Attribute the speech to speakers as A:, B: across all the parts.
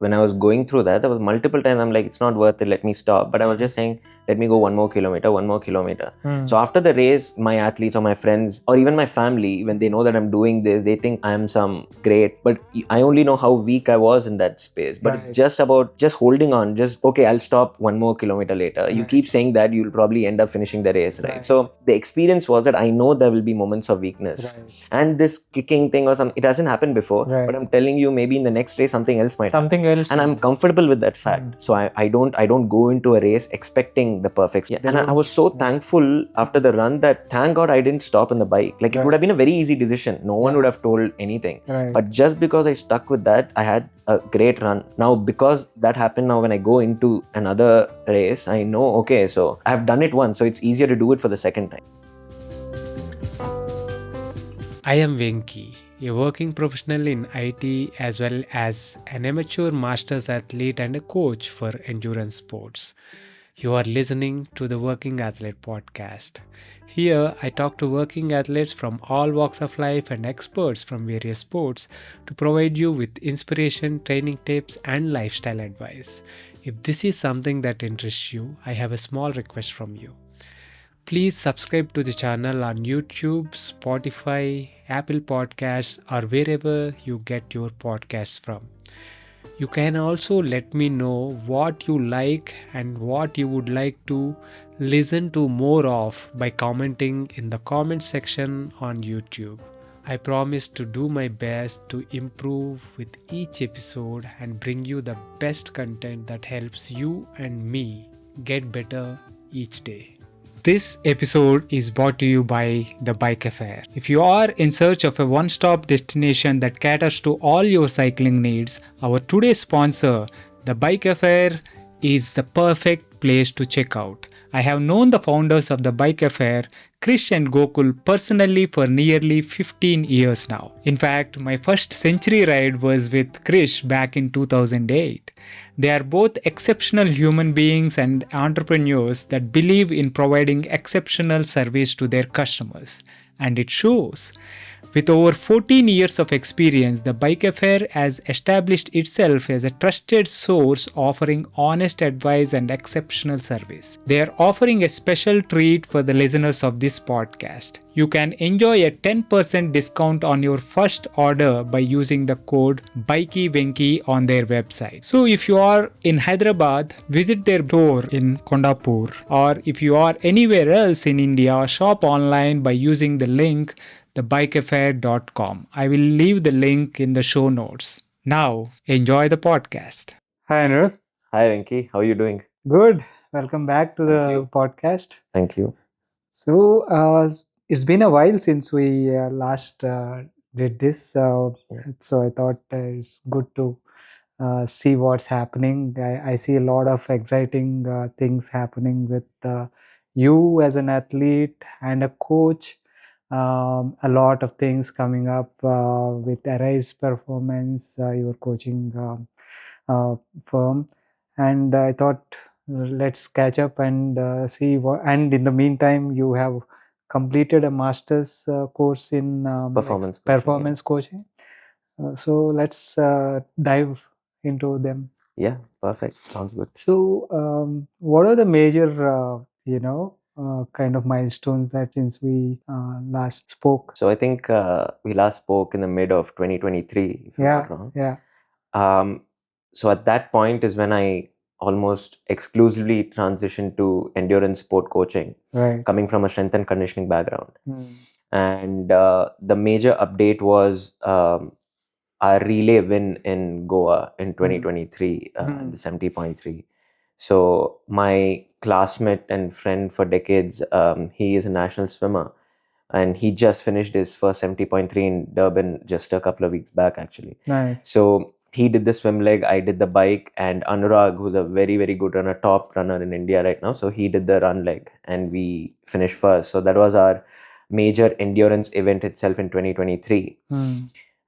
A: when I was going through that, there was multiple times I'm like, it's not worth it, let me stop. But I was just saying, let me go one more kilometer. So after the race, my athletes or my friends or even my family, when they know that I'm doing this, they think I'm some great, but I only know how weak I was in that space. But it's just about just holding on, just, okay, I'll stop one more kilometer later. You keep saying that, you'll probably end up finishing the race, right? So the experience was that I know there will be moments of weakness. And this kicking thing or something, it hasn't happened before. But I'm telling you, maybe in the next race, something else might happen. And I'm comfortable with that fact. So I don't go into a race expecting the perfect. And I was so thankful after the run that thank God I didn't stop on the bike. Like it would have been a very easy decision. No one would have told anything. But just because I stuck with that, I had a great run. Now, because that happened, now when I go into another race, I know, okay, so I've done it once, so it's easier to do it for the second time.
B: I am Venki, a working professional in IT as well as an amateur masters athlete and a coach for endurance sports. You are listening to the Working Athlete podcast. Here, I talk to working athletes from all walks of life and experts from various sports to provide you with inspiration, training tips, and lifestyle advice. If this is something that interests you, I have a small request from you. Please subscribe to the channel on YouTube, Spotify, Apple Podcasts, or wherever you get your podcasts from. You can also let me know what you like and what you would like to listen to more of by commenting in the comment section on YouTube. I promise to do my best to improve with each episode and bring you the best content that helps you and me get better each day. This episode is brought to you by The Bike Affair. If you are in search of a one-stop destination that caters to all your cycling needs, our today's sponsor, The Bike Affair, is the perfect place to check out. I have known the founders of The Bike Affair, Krish and Gokul, personally for nearly 15 years now. In fact, my first century ride was with Krish back in 2008. They are both exceptional human beings and entrepreneurs that believe in providing exceptional service to their customers. And it shows. With over 14 years of experience, the Bike Affair has established itself as a trusted source offering honest advice and exceptional service. They are offering a special treat for the listeners of this podcast. You can enjoy a 10% discount on your first order by using the code BikeyVenki on their website. So if you are in Hyderabad, visit their store in Kondapur, or if you are anywhere else in India, shop online by using the link thebikeaffair.com. I will leave the link in the show notes. Now, enjoy the podcast. Hi, Anirudh.
A: Hi, Venki. How are you doing?
B: Good. Welcome back to the podcast.
A: Thank you.
B: So, it's been a while since we last did this. So I thought it's good to see what's happening. I see a lot of exciting things happening with you as an athlete and a coach. A lot of things coming up with Arise Performance, your coaching firm, and I thought let's catch up and see what. And in the meantime, you have completed a master's course in performance coaching. So let's dive into them.
A: Yeah, perfect. Sounds good.
B: So, what are the major, kind of milestones that since we last spoke?
A: So I think we last spoke in the mid of 2023, if I'm not wrong. So at that point is when I almost exclusively transitioned to endurance sport coaching, coming from a strength and conditioning background. And the major update was our relay win in Goa in 2023, the 70.3. So my classmate and friend for decades, he is a national swimmer, and he just finished his first 70.3 in Durban just a couple of weeks back, actually.
B: Nice.
A: So he did the swim leg, I did the bike, and Anurag, who's a very, very good runner, top runner in India right now, so he did the run leg, and we finished first. So that was our major endurance event itself in 2023.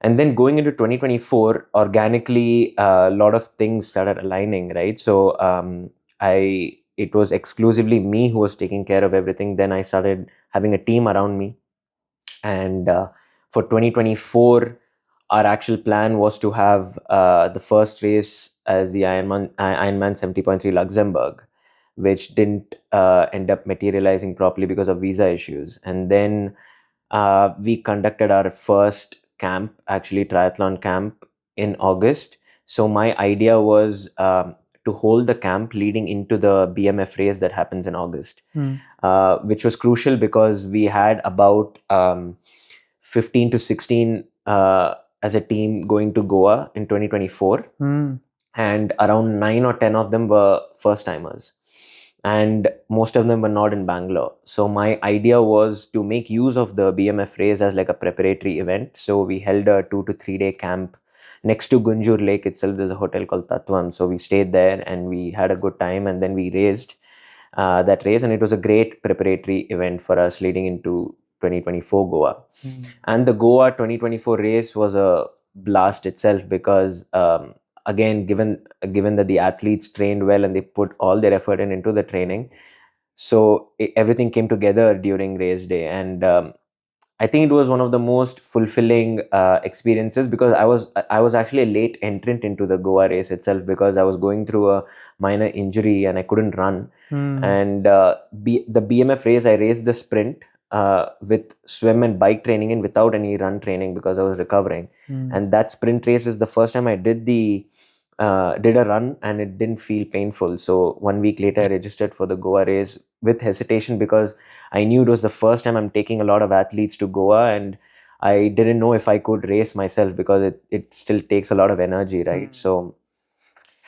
A: And then going into 2024, organically, a lot of things started aligning, right? So it was exclusively me who was taking care of everything. Then I started having a team around me. And for 2024, our actual plan was to have the first race as the Ironman 70.3 Luxembourg, which didn't end up materializing properly because of visa issues. And then we conducted our first camp, actually triathlon camp, in August. So my idea was to hold the camp leading into the BMF race that happens in August, which was crucial because we had about 15 to 16 as a team going to Goa in 2024. And around 9 or 10 of them were first timers. And most of them were not in Bangalore. So my idea was to make use of the BMF race as like a preparatory event. So we held a 2 to 3 day camp next to Gunjur Lake itself. There's a hotel called Tatvam. So we stayed there and we had a good time, and then we raced that race, and it was a great preparatory event for us leading into 2024 Goa. And the Goa 2024 race was a blast itself because again, given that the athletes trained well and they put all their effort into the training, so everything came together during race day. And I think it was one of the most fulfilling experiences because I was actually a late entrant into the Goa race itself because I was going through a minor injury and I couldn't run. And the BMF race, I raced the sprint with swim and bike training and without any run training because I was recovering. And that sprint race is the first time I did a run, and it didn't feel painful. So 1 week later, I registered for the Goa race with hesitation because I knew it was the first time I'm taking a lot of athletes to Goa, and I didn't know if I could race myself because it still takes a lot of energy, right? So,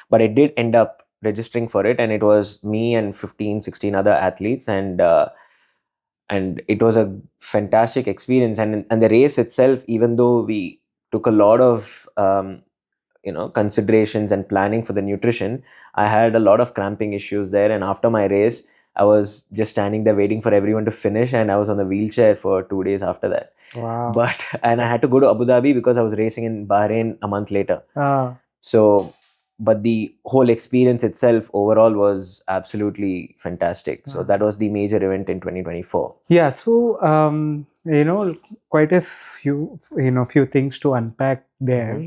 A: but I did end up registering for it, and it was me and 15, 16 other athletes, and it was a fantastic experience. And the race itself, even though we took a lot of considerations and planning for the nutrition, I had a lot of cramping issues there. And after my race, I was just standing there waiting for everyone to finish, and I was on the wheelchair for 2 days after that.
B: Wow.
A: And I had to go to Abu Dhabi because I was racing in Bahrain a month later. So, but the whole experience itself overall was absolutely fantastic. So that was the major event in 2024.
B: Yeah. So, quite a few things to unpack there.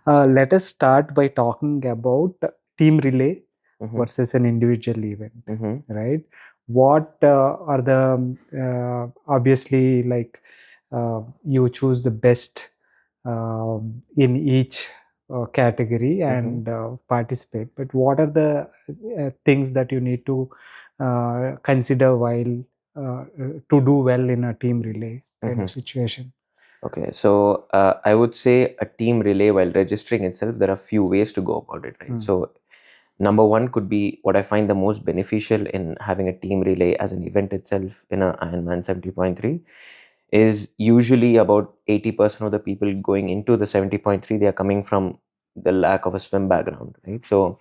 B: Let us start by talking about team relay versus an individual event, right? What are the obviously, like, you choose the best in each category and participate, but what are the things that you need to consider while to do well in a team relay kind of situation?
A: Okay, so I would say a team relay, while registering itself, there are few ways to go about it, right? So number one could be what I find the most beneficial in having a team relay as an event itself in a Ironman 70.3 is usually about 80% of the people going into the 70.3, they are coming from the lack of a swim background, right? So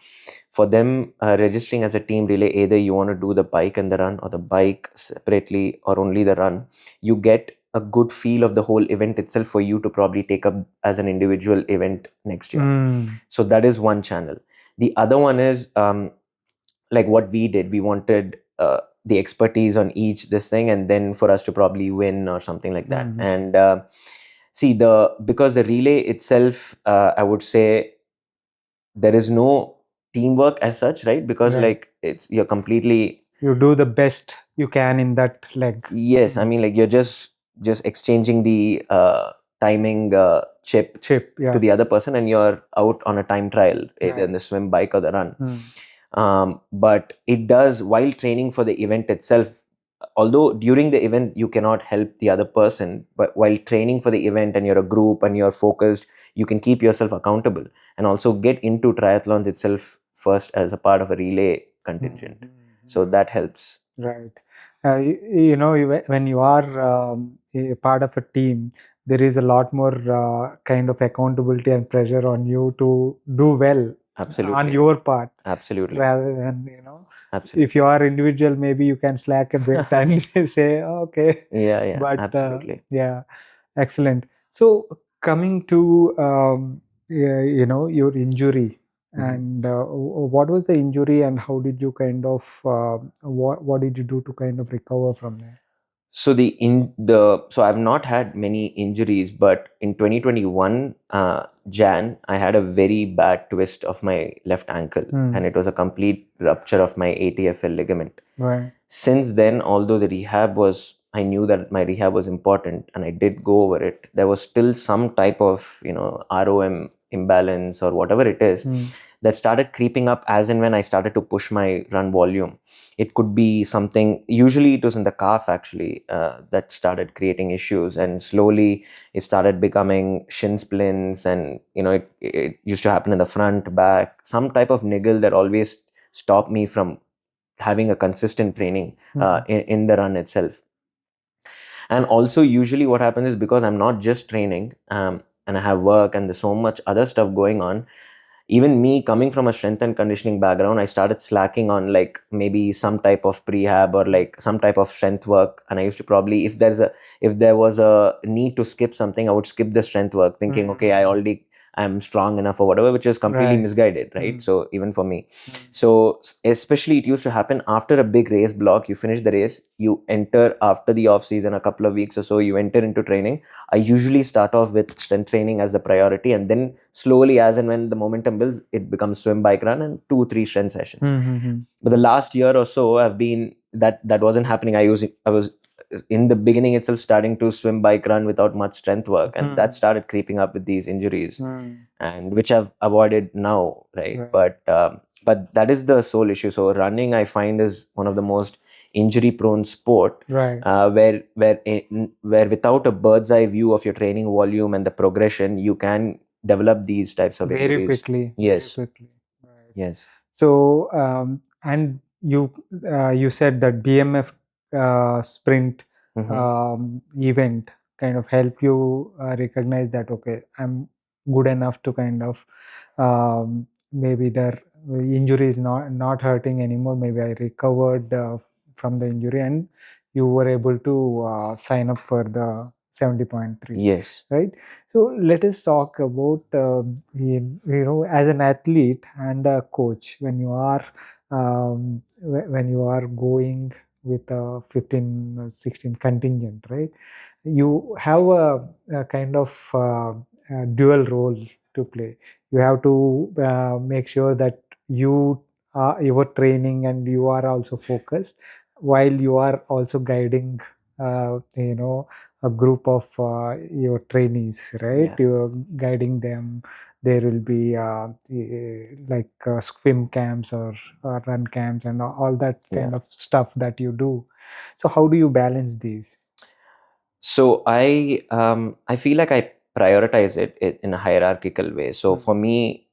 A: for them, registering as a team relay, either you want to do the bike and the run, or the bike separately, or only the run, you get a good feel of the whole event itself for you to probably take up as an individual event next year. So that is one channel. The other one is like what we did. We wanted the expertise on each this thing, and then for us to probably win or something like that. And see, because the relay itself, I would say there is no teamwork as such, right? Because like you're completely,
B: you do the best you can in that leg.
A: Yes, I mean, like you're just exchanging the timing chip to the other person, and you're out on a time trial, either in the swim, bike, or the run. But it does, while training for the event itself, although during the event you cannot help the other person, but while training for the event and you're a group and you're focused, you can keep yourself accountable and also get into triathlons itself first as a part of a relay contingent. So that helps.
B: Right. When you are a part of a team, there is a lot more kind of accountability and pressure on you to do well.
A: Absolutely.
B: On your part.
A: Absolutely.
B: Rather than,
A: Absolutely.
B: if you are individual, maybe you can slack a bit and say, okay.
A: Yeah,
B: But
A: absolutely.
B: yeah, excellent. So coming to your injury. And what was the injury, and how did you kind of what did you do to kind of recover from there?
A: So so I've not had many injuries, but in 2021 Jan, I had a very bad twist of my left ankle, and it was a complete rupture of my ATFL ligament.
C: Right.
A: Since then, although I knew that my rehab was important, and I did go over it, there was still some type of ROM imbalance or whatever it is that started creeping up as and when I started to push my run volume. It could be something, usually it was in the calf actually, that started creating issues, and slowly it started becoming shin splints, and it used to happen in the front, back, some type of niggle that always stopped me from having a consistent training in the run itself. And also usually what happens is, because I'm not just training, and I have work and there's so much other stuff going on, even me coming from a strength and conditioning background, I started slacking on like maybe some type of prehab or like some type of strength work. And I used to probably, if there was a need to skip something, I would skip the strength work, thinking, okay, I'm strong enough or whatever, which is completely misguided, right? So even for me, so especially it used to happen after a big race block. You finish the race, you enter after the off season, a couple of weeks or so, you enter into training. I usually start off with strength training as the priority, and then slowly, as and when the momentum builds, it becomes swim, bike, run, and 2-3 strength sessions. But the last year or so, I've been that wasn't happening. I was in the beginning itself starting to swim, bike, run without much strength work, and that started creeping up with these injuries, and which I've avoided now, right? But that is the sole issue. So running, I find, is one of the most injury prone sport, where without a bird's eye view of your training volume and the progression, you can develop these types of
C: very
A: injuries
C: quickly.
A: Yes.
C: Very quickly. Right.
A: Yes.
C: So and you said that BMF sprint event kind of help you recognize that, okay, I'm good enough to kind of maybe the injury is not hurting anymore, maybe I recovered from the injury, and you were able to sign up for the 70.3.
A: Yes.
C: Right. So let us talk about as an athlete and a coach, when you are going with a 15 or 16 contingent, right? You have a kind of a dual role to play. You have to make sure that you are training and you are also focused, while you are also guiding a group of your trainees, right? You're guiding them. There will be like swim camps or run camps and all that kind of stuff that you do. So how do you balance these?
A: So I feel like I prioritize it in a hierarchical way. So for me,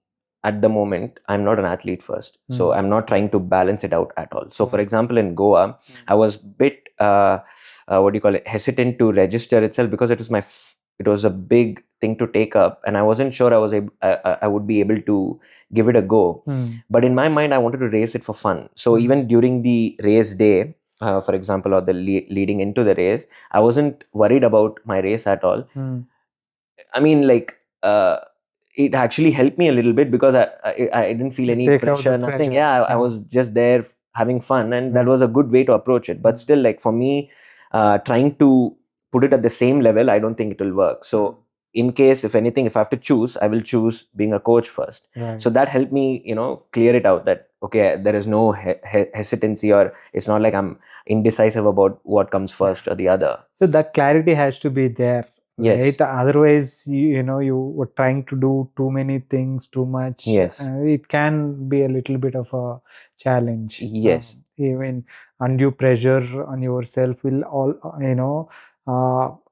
A: at the moment, I'm not an athlete first. So I'm not trying to balance it out at all. So for example, in Goa, I was bit hesitant to register itself, because it was a big thing to take up, and I wasn't sure I would be able to give it a go. But in my mind, I wanted to race it for fun. So even during the race day, for example, or the leading into the race, I wasn't worried about my race at all. I mean, like, it actually helped me a little bit, because I didn't feel any pressure, nothing. Yeah, I was just there having fun, and that was a good way to approach it. But still, like, for me, trying to put it at the same level, I don't think it will work. So in case, if anything, if I have to choose, I will choose being a coach first. So that helped me, clear it out that, okay, there is no hesitancy, or it's not like I'm indecisive about what comes first or the other.
C: So that clarity has to be there.
A: Yes.
C: Right? Otherwise, you were trying to do too many things too much.
A: Yes.
C: It can be a little bit of a challenge.
A: Yes.
C: Even undue pressure on yourself will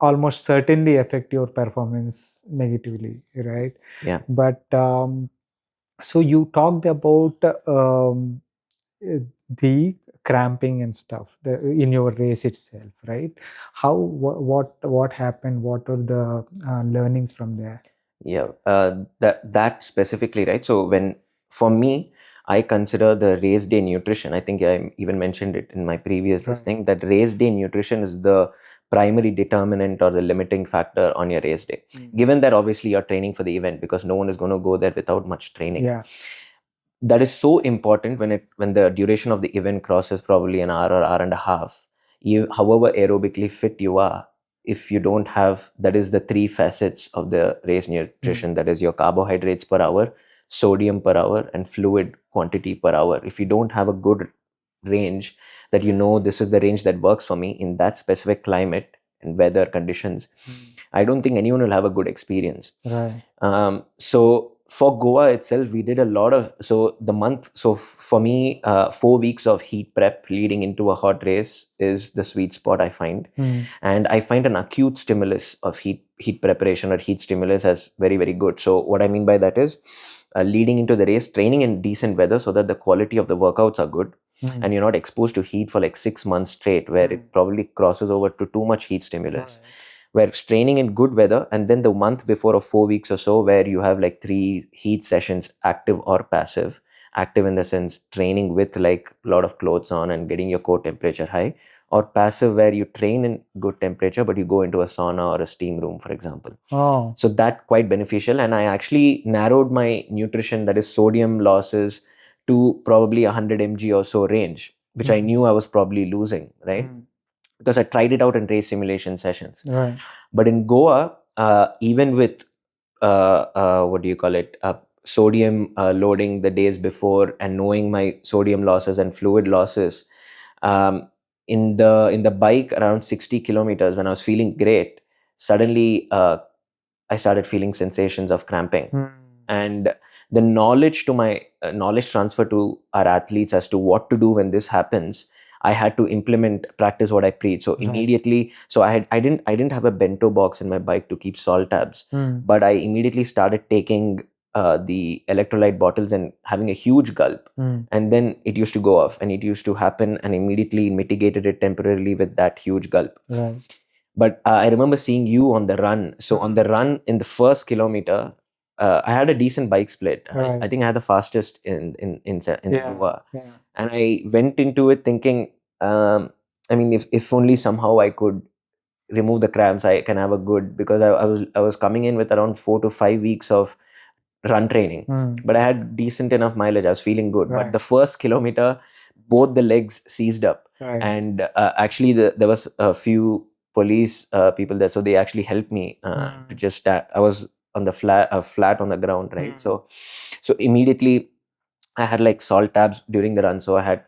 C: almost certainly affect your performance negatively, right?
A: Yeah.
C: But so you talked about the cramping and stuff in your race itself, right? How what happened? What are the learnings from there?
A: Yeah, that specifically, right? So for me, I consider the race day nutrition. I think I even mentioned it in my previous thing, that race day nutrition is the primary determinant or the limiting factor on your race day. Given that obviously you're training for the event, because no one is going to go there without much training.
C: Yeah.
A: That is so important when the duration of the event crosses probably an hour or hour and a half. however aerobically fit you are, if you don't have, that is the three facets of the race nutrition, that is your carbohydrates per hour, sodium per hour, and fluid quantity per hour. If you don't have a good range that this is the range that works for me in that specific climate and weather conditions, I don't think anyone will have a good experience.
C: Right.
A: So for Goa itself, we did a lot of, for me, 4 weeks of heat prep leading into a hot race is the sweet spot, I find. And I find an acute stimulus of heat preparation or heat stimulus as very, very good. So what I mean by that is leading into the race, training in decent weather so that the quality of the workouts are good. And you're not exposed to heat for like 6 months straight, where it probably crosses over to too much heat stimulus. Where training in good weather, and then the month before of 4 weeks or so, where you have like 3 heat sessions, active or passive. Active in the sense training with like a lot of clothes on and getting your core temperature high, or passive where you train in good temperature but you go into a sauna or a steam room, for example. So that quite beneficial. And I actually narrowed my nutrition, that is sodium losses, to probably 100 mg or so range, which I knew I was probably losing, right? Because I tried it out in race simulation sessions.
C: Right.
A: But in Goa, even with sodium loading the days before, and knowing my sodium losses and fluid losses, in the bike around 60 kilometers, when I was feeling great, suddenly I started feeling sensations of cramping. And the knowledge transfer to our athletes as to what to do when this happens, I had to practice what I preach. So immediately, so I didn't have a bento box in my bike to keep salt tabs, but I immediately started taking the electrolyte bottles and having a huge gulp, and then it used to go off, and it used to happen, and immediately mitigated it temporarily with that huge gulp.
C: Right.
A: But I remember seeing you on the run. So on the run in the first kilometer, I had a decent bike split.
C: Right.
A: I think I had the fastest in Goa.
C: Yeah.
A: And I went into it thinking, if only somehow I could remove the cramps, I can have a good, because I was coming in with around 4 to 5 weeks of run training, but I had decent enough mileage. I was feeling good.
C: Right.
A: But the first kilometer, both the legs seized up.
C: Right.
A: And actually there was a few police people there, so they actually helped me to just stand. I was on the flat on the ground, right? So immediately I had like salt tabs during the run, so I had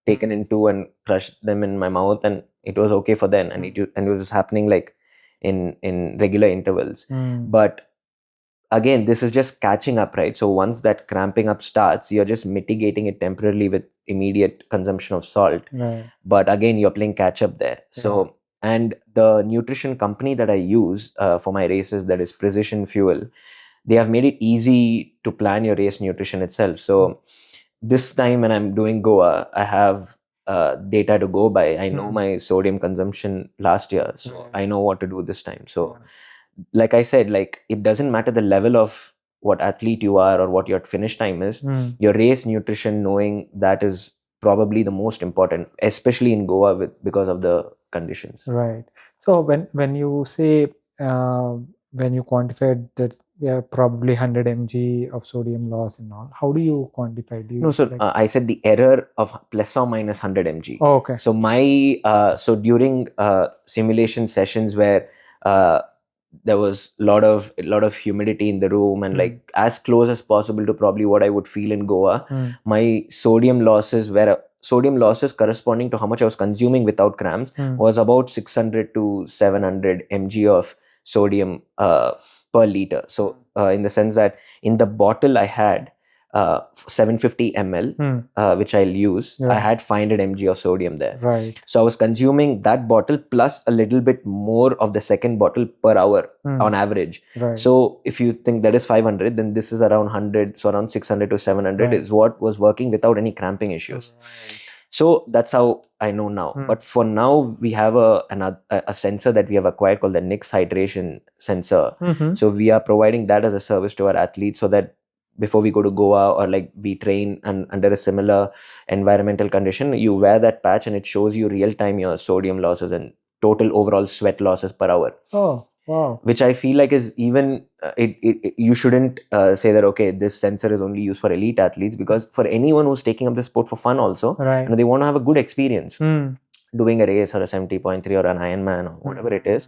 A: taken in 2 and crushed them in my mouth, and it was okay for then, and it was happening like in regular intervals. But again, this is just catching up, right? So once that cramping up starts, you're just mitigating it temporarily with immediate consumption of salt.
C: Right.
A: But again, you're playing catch up there. So, and the nutrition company that I use for my races, that is Precision Fuel, they have made it easy to plan your race nutrition itself. So this time when I'm doing Goa, I have data to go by. I know my sodium consumption last year, so I know what to do this time. So like I said, like it doesn't matter the level of what athlete you are or what your finish time is. Your race nutrition, knowing that is probably the most important, especially in Goa because of the conditions.
C: Right. So when you say when you quantified that probably 100 mg of sodium loss and all, how do you quantify? Do you
A: No, so I said the error of plus or minus 100 mg.
C: Oh, okay.
A: So my so during simulation sessions where there was a lot of humidity in the room, and like as close as possible to probably what I would feel in Goa, my sodium losses corresponding to how much I was consuming without cramps was about 600 to 700 mg of sodium per liter. So in the sense that in the bottle I had 750 ml, which I'll use, I had 500 mg of sodium there.
C: Right.
A: So I was consuming that bottle plus a little bit more of the second bottle per hour on average.
C: Right.
A: So if you think that is 500, then this is around 100. So around 600 to 700 is what was working without any cramping issues. Right. So that's how I know now. But for now, we have a sensor that we have acquired called the NIX hydration sensor. So we are providing that as a service to our athletes, so that before we go to Goa or like we train and under a similar environmental condition, you wear that patch and it shows you real time your sodium losses and total overall sweat losses per hour.
C: Oh, wow.
A: Which I feel like is even, you shouldn't say that, okay, this sensor is only used for elite athletes, because for anyone who's taking up the sport for fun also,
C: Right.
A: they want to have a good experience. doing a race or a 70.3 or an Ironman or whatever it is,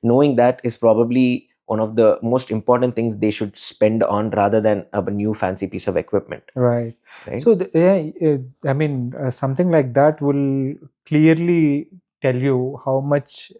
A: knowing that is probably one of the most important things they should spend on rather than a new fancy piece of equipment.
C: Right.
A: Right.
C: So, I mean, something like that will clearly tell you how much,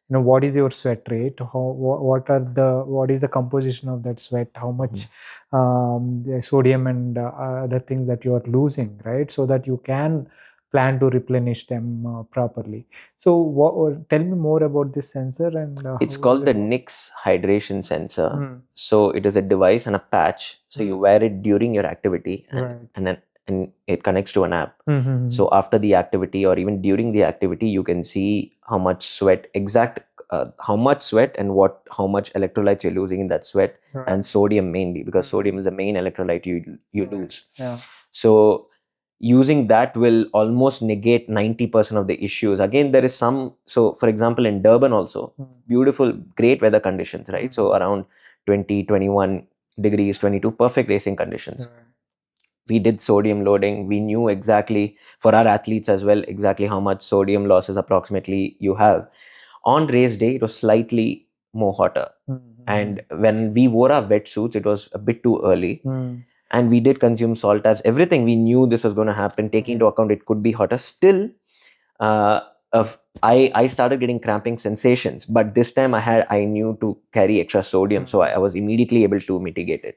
C: what is your sweat rate, what is the composition of that sweat, how much the sodium and other things that you are losing, right? So that you can plan to replenish them properly. So, tell me more about this sensor and
A: It's
C: how
A: called
C: does
A: the
C: it work?
A: NIX hydration sensor.
C: Mm.
A: So it is a device and a patch. So you wear it during your activity,
C: Right.
A: and it connects to an app.
C: Mhm.
A: So after the activity or even during the activity, you can see how much sweat, how much sweat and how much electrolytes you're losing in that sweat,
C: Right.
A: and sodium mainly, because
C: Mhm.
A: sodium is the main electrolyte you
C: Right.
A: lose.
C: Yeah.
A: So using that will almost negate 90% of the issues. Again, there is some, so for example, in Durban also, beautiful, great weather conditions, right? So around 20, 21 degrees, 22, perfect racing conditions.
C: Right.
A: We did sodium loading. We knew exactly, for our athletes as well, exactly how much sodium losses approximately you have. On race day, it was slightly more hotter. And when we wore our wetsuits, it was a bit too early. And we did consume salt tabs, everything. We knew this was going to happen, taking into account it could be hotter. Still, uh, I started getting cramping sensations, but this time I knew to carry extra sodium, so I was immediately able to mitigate it.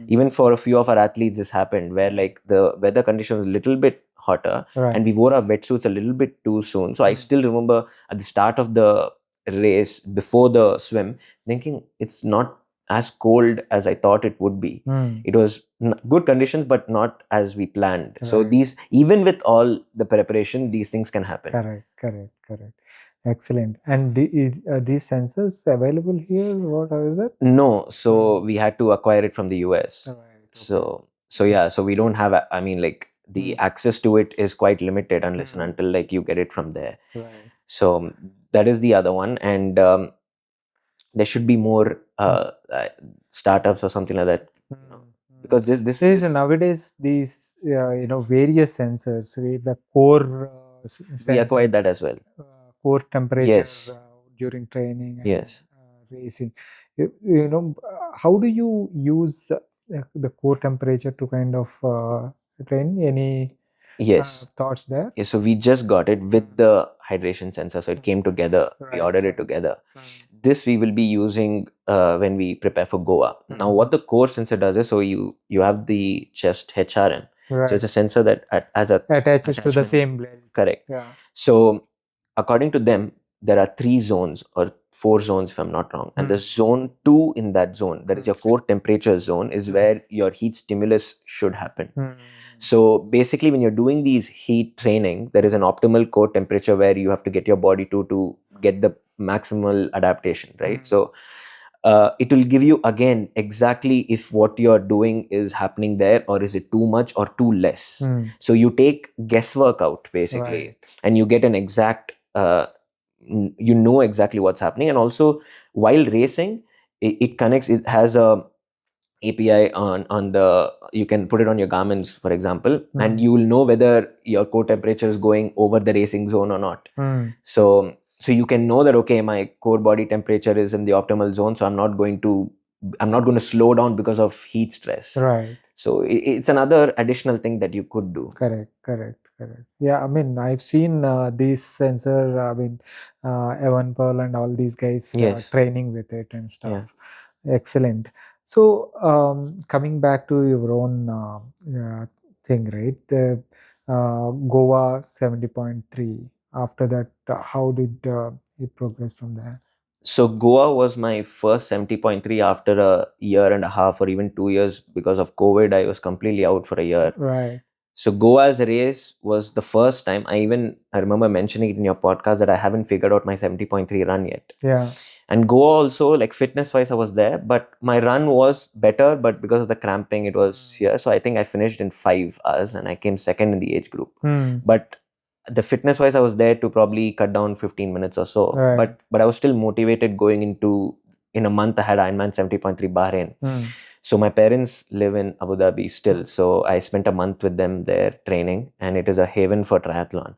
A: Even for a few of our athletes, this happened where like the weather condition was a little bit hotter,
C: Right.
A: and we wore our wetsuits a little bit too soon. So I still remember at the start of the race, before the swim, thinking it's not as cold as I thought it would be. It was good conditions, but not as we planned. So
C: Right.
A: these, even with all the preparation, these things can happen.
C: Correct. Excellent. And these sensors available here? How is it?
A: No, so we had to acquire it from the US.
C: Right.
A: So yeah, so we don't have, I mean, like the access to it is quite limited unless and until like you get it from there.
C: Right.
A: So that is the other one, and there should be more startups or something like that, because this
C: Nowadays these various sensors, the core
A: we
C: sensor,
A: acquired that as well.
C: core temperature
A: Yes.
C: during training and
A: Yes.
C: racing. How do you use the core temperature to kind of train? Any
A: Yes.
C: thoughts there?
A: Yeah, so we just got it with the hydration sensor, so it came together. We
C: Right.
A: ordered it together. This we will be using when we prepare for Goa. Now, what the core sensor does is, so you have the chest HRM.
C: Right.
A: So it's a sensor that has a
C: attaches to the
A: attachment.
C: same blade.
A: Correct.
C: Yeah.
A: So according to them, there are 3 zones or 4 zones, if I'm not wrong. And the zone 2 in that zone, that is your core temperature zone, is where your heat stimulus should happen. So basically, when you're doing these heat training, there is an optimal core temperature where you have to get your body to get the maximal adaptation, right? So it will give you again exactly if what you're doing is happening there, or is it too much or too less. So you take guesswork out basically.
C: Right.
A: And you get an exact you know exactly what's happening. And also while racing, it connects, it has a API on the, you can put it on your garments, for example, and you will know whether your core temperature is going over the racing zone or not. So you can know that, okay, my core body temperature is in the optimal zone, so I'm not going to slow down because of heat stress.
C: Right.
A: So it's another additional thing that you could do.
C: Correct. Yeah, I mean, I've seen these sensor. I mean, Evan Pearl and all these guys
A: Yes.
C: training with it and stuff. Excellent. So, coming back to your own thing, right? The Goa 70.3. After that, how did it progress from there?
A: So Goa was my first 70.3 after a year and a half or even 2 years. Because of COVID, I was completely out for a year.
C: Right.
A: So Goa's race was the first time. I remember mentioning it in your podcast that I haven't figured out my 70.3 run yet.
C: Yeah.
A: And Goa also, like fitness wise, I was there, but my run was better, but because of the cramping, it was here. So I think I finished in 5 hours and I came second in the age group. But the fitness wise, I was there to probably cut down 15 minutes or so.
C: Right.
A: But I was still motivated going in a month I had Ironman 70.3 Bahrain. So my parents live in Abu Dhabi still. So I spent a month with them there training, and it is a haven for triathlon.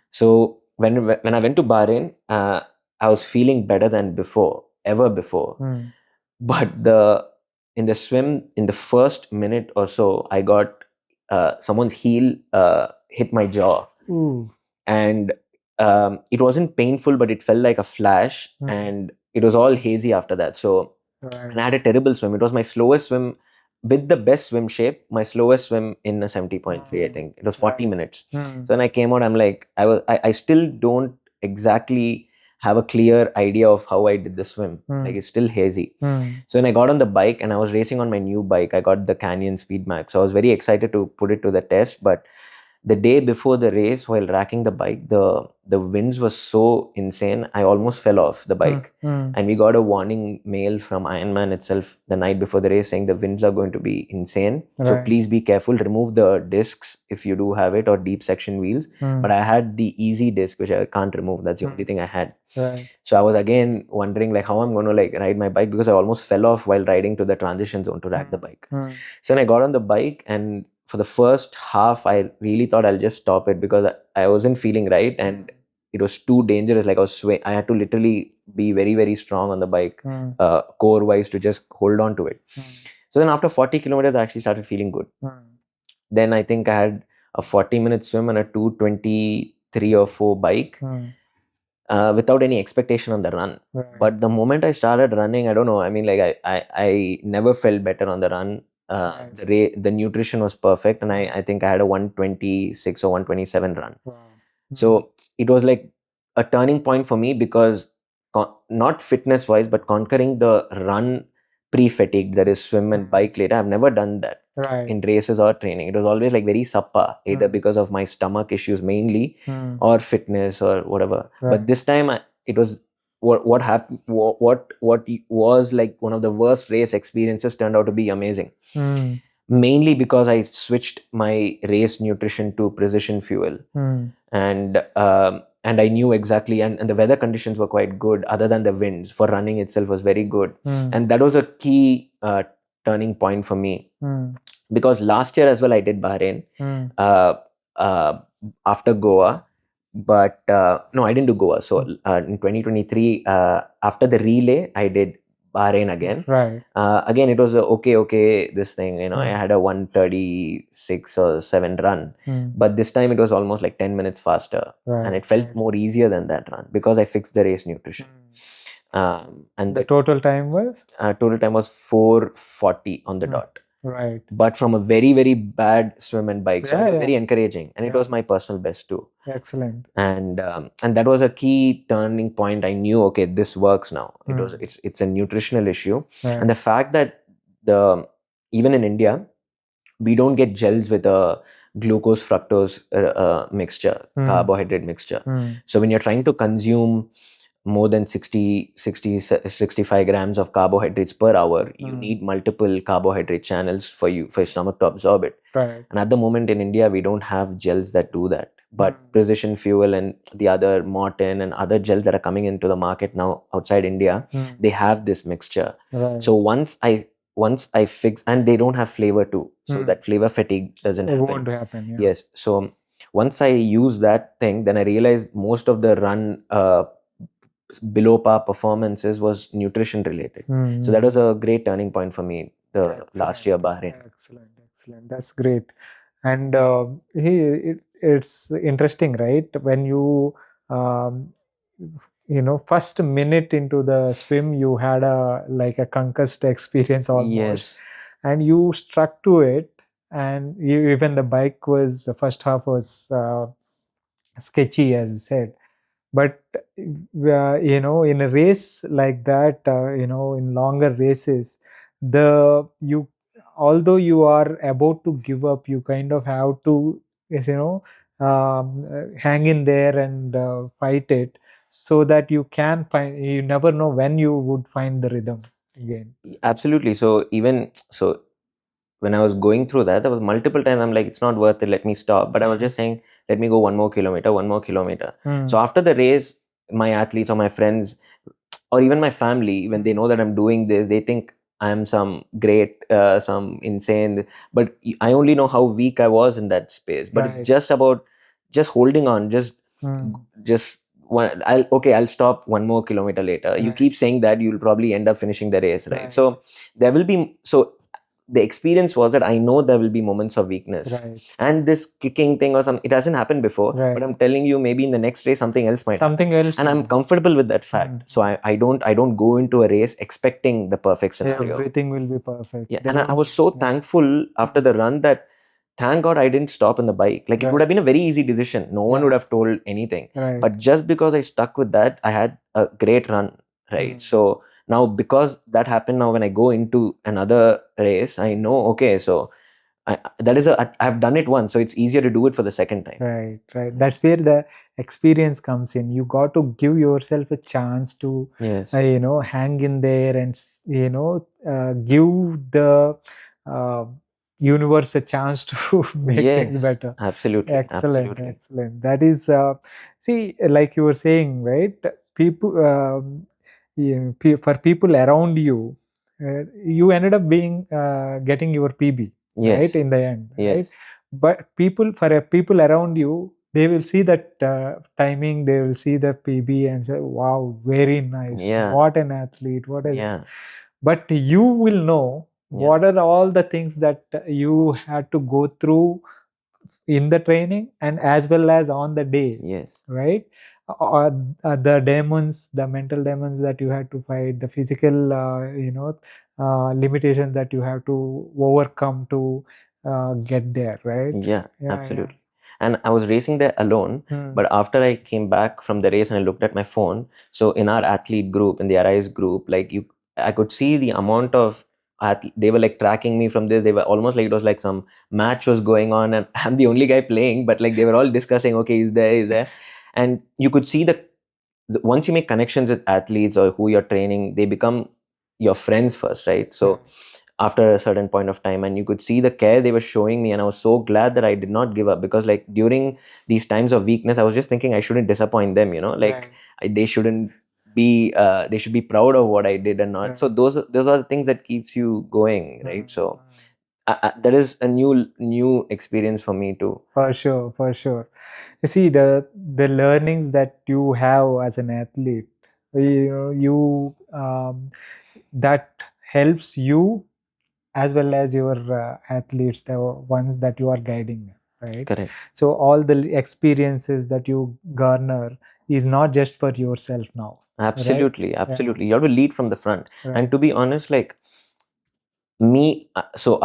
A: So when I went to Bahrain, I was feeling better than ever before. But in the swim, in the first minute or so, I got someone's heel hit my jaw. And it wasn't painful, but it felt like a flash, and it was all hazy after that. So and I had a terrible swim. It was my slowest swim with the best swim shape. My slowest swim in a 70.3, I think. It was 40 minutes. So when I came out, I'm like, I still don't exactly have a clear idea of how I did the swim. Like, it's still hazy. So when I got on the bike and I was racing on my new bike, I got the Canyon Speed Max. So I was very excited to put it to the test. But the day before the race, while racking the bike, the winds were so insane, I almost fell off the bike. And we got a warning mail from Ironman itself the night before the race saying the winds are going to be insane. So please be careful. Remove the discs if you do have it, or deep section wheels. But I had the easy disc, which I can't remove. That's the only thing I had. So I was again wondering like how I'm going to like ride my bike, because I almost fell off while riding to the transition zone to rack the bike. So when I got on the bike, and for the first half, I really thought I'll just stop it because I wasn't feeling right, and it was too dangerous. Like I had to literally be very, very strong on the bike, core wise, to just hold on to it. So then after 40 kilometers, I actually started feeling good. Then I think I had a 40-minute swim and a 2:23 or 4 bike. Without any expectation on the run. But the moment I started running, I don't know, I mean, like I never felt better on the run. The nutrition was perfect, and I think I had a 126 or 127 run. So it was like a turning point for me, because not fitness wise, but conquering the run pre-fatigue, that is swim and bike later. I've never done that in races or training. It was always like very suppa, either because of my stomach issues mainly, or fitness or whatever. But this time it was what happened. What was like one of the worst race experiences turned out to be amazing. Mainly because I switched my race nutrition to precision fuel, and I knew exactly, and the weather conditions were quite good. Other than the winds, for running itself was very good, and that was a key turning point for me. Because last year as well, I did Bahrain after Goa. But no, I didn't do Goa. So in 2023, after the relay, I did Bahrain again. Again, it was okay, this thing, I had a 136 or 7 run. But this time it was almost like 10 minutes faster. And it felt more easier than that run, because I fixed the race nutrition. And
C: the total time was?
A: Total time was 4:40 on the dot. But from a very, very bad swim and bike. So it was very encouraging. And it was my personal best too.
C: Excellent.
A: And that was a key turning point. I knew, okay, this works now. It's a nutritional issue. And the fact that even in India, we don't get gels with a glucose fructose mixture, carbohydrate mixture. So when you're trying to consume more than 65 grams of carbohydrates per hour, you need multiple carbohydrate channels for your stomach to absorb it. And at the moment in India, we don't have gels that do that. But Precision Fuel and the other Morton and other gels that are coming into the market now outside India, they have this mixture. So once I fix, and they don't have flavor too, so that flavor fatigue doesn't happen.
C: It won't happen.
A: Yes. So once I use that thing, then I realized most of the run below par performances was nutrition related. So that was a great turning point for me last year Bahrain.
C: Excellent. That's great. And it's interesting, right? When you first minute into the swim, you had a concussed experience almost.
A: Yes.
C: And you struck to it, and even the bike was, the first half was sketchy, as you said. But in a race like that, in longer races, although you are about to give up, you kind of have to hang in there and fight it, so that you never know when you would find the rhythm again.
A: Absolutely. So when I was going through that, there was multiple times I'm like, it's not worth it, let me stop. But I was just saying, let me go one more kilometer. So after the race, my athletes or my friends or even my family, when they know that I'm doing this, they think I'm some great, some insane. But I only know how weak I was in that space. But it's just about just holding on, just just I'll stop 1 more kilometer later. You
C: Right.
A: keep saying that, you'll probably end up finishing the race, right?
C: Right.
A: So there will be, so the experience was that I know there will be moments of weakness.
C: Right.
A: And this kicking thing or something, it hasn't happened before.
C: Right.
A: But I'm telling you, maybe in the next race something else might happen.
C: Something else.
A: And I'm comfortable with that fact. So I don't go into a race expecting the perfect scenario.
C: Everything will be perfect.
A: Yeah.
C: They
A: And I
C: don't-
A: was so thankful after the run that thank God I didn't stop in the bike. Like, it
C: Right.
A: would have been a very easy decision. No one
C: Yeah.
A: would have told anything.
C: Right.
A: But just because I stuck with that, I had a great run, right? So now, because that happened, now when I go into another race, I know, okay, so I've done it once, so it's easier to do it for the second time.
C: Right, right. That's where the experience comes in. You got to give yourself a chance to,
A: Yes.
C: hang in there and, give the universe a chance to make things
A: Yes,
C: better.
A: absolutely.
C: Excellent,
A: Absolutely.
C: excellent. That is, see, like you were saying, right? People, for people around you, you ended up being getting your PB, right?
A: Yes.
C: In the end, right?
A: Yes.
C: But people around you, they will see that timing, they will see the PB and say, wow, very nice.
A: Yeah.
C: What an athlete. What a,
A: Yeah.
C: but you will know what are all the things that you had to go through in the training and as well as on the day.
A: Yes.
C: Right? The demons, the mental demons that you had to fight, the physical, limitations that you have to overcome to get there, right?
A: Yeah, absolutely. And I was racing there alone, but after I came back from the race and I looked at my phone, so in our athlete group, in the Arise group, like I could see the amount of they were like tracking me from this. They were almost like it was like some match was going on, and I'm the only guy playing, but like they were all discussing, okay, is there, and you could see once you make connections with athletes or who you're training, they become your friends first, right? So after a certain point of time, and you could see the care they were showing me, and I was so glad that I did not give up, because like during these times of weakness, I was just thinking I shouldn't disappoint them, like they shouldn't be they should be proud of what I did and not. So those are the things that keeps you going, right? So that is a new experience for me too.
C: For sure, for sure. You see, the learnings that you have as an athlete, that helps you as well as your athletes, the ones that you are guiding, right?
A: Correct.
C: So all the experiences that you garner is not just for yourself now.
A: Absolutely, absolutely. You have to lead from the front. And to be honest, like me, so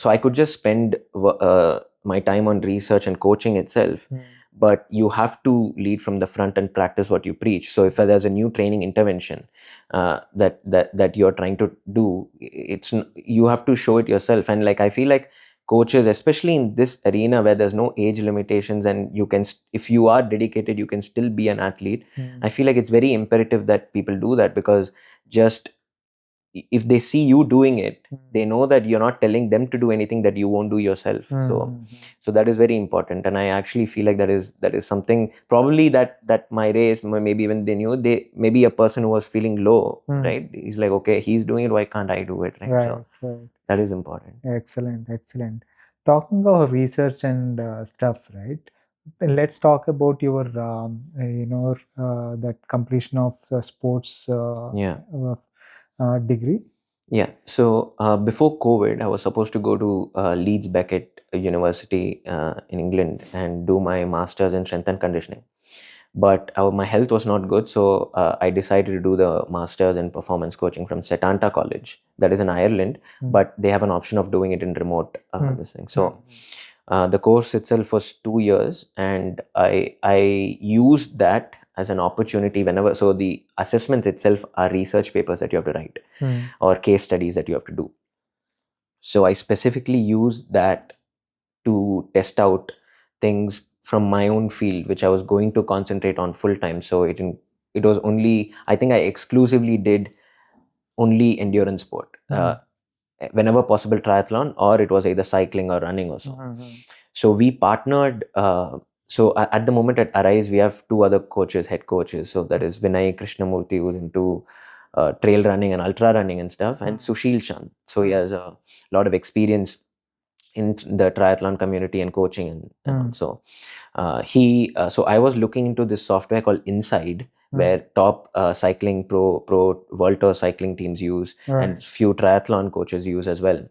A: I could just spend my time on research and coaching itself, but you have to lead from the front and practice what you preach. So if there's a new training intervention that you're trying to do, you have to show it yourself. And like I feel like coaches, especially in this arena where there's no age limitations, and you can, if you are dedicated, you can still be an athlete. I feel like it's very imperative that people do that, because just if they see you doing it, they know that you're not telling them to do anything that you won't do yourself. So that is very important, and I actually feel like that is something probably that my race, maybe when they knew, maybe a person who was feeling low, right? He's like, okay, he's doing it, why can't I do it, right? So that is important.
C: Excellent. Talking about research and stuff, right? Let's talk about your that completion of the sports degree.
A: Yeah. So before COVID, I was supposed to go to Leeds Beckett University in England and do my master's in strength and conditioning. But my health was not good, so I decided to do the master's in performance coaching from Setanta College, that is in Ireland, but they have an option of doing it in remote this thing. So the course itself was 2 years, and I used that as an opportunity whenever. So the assessments itself are research papers that you have to write or case studies that you have to do. So I specifically used that to test out things from my own field, which I was going to concentrate on full time. So it was only, I think I exclusively did only endurance sport. Whenever possible, triathlon, or it was either cycling or running or so. So we partnered. So at the moment at Arise, we have 2 other coaches, head coaches. So that is Vinay Krishnamurthy, who's into trail running and ultra running and stuff, and Sushil Chand. So he has a lot of experience in the triathlon community and coaching and also so I was looking into this software called Inside, where top cycling pro world tour cycling teams use, and few triathlon coaches use as well.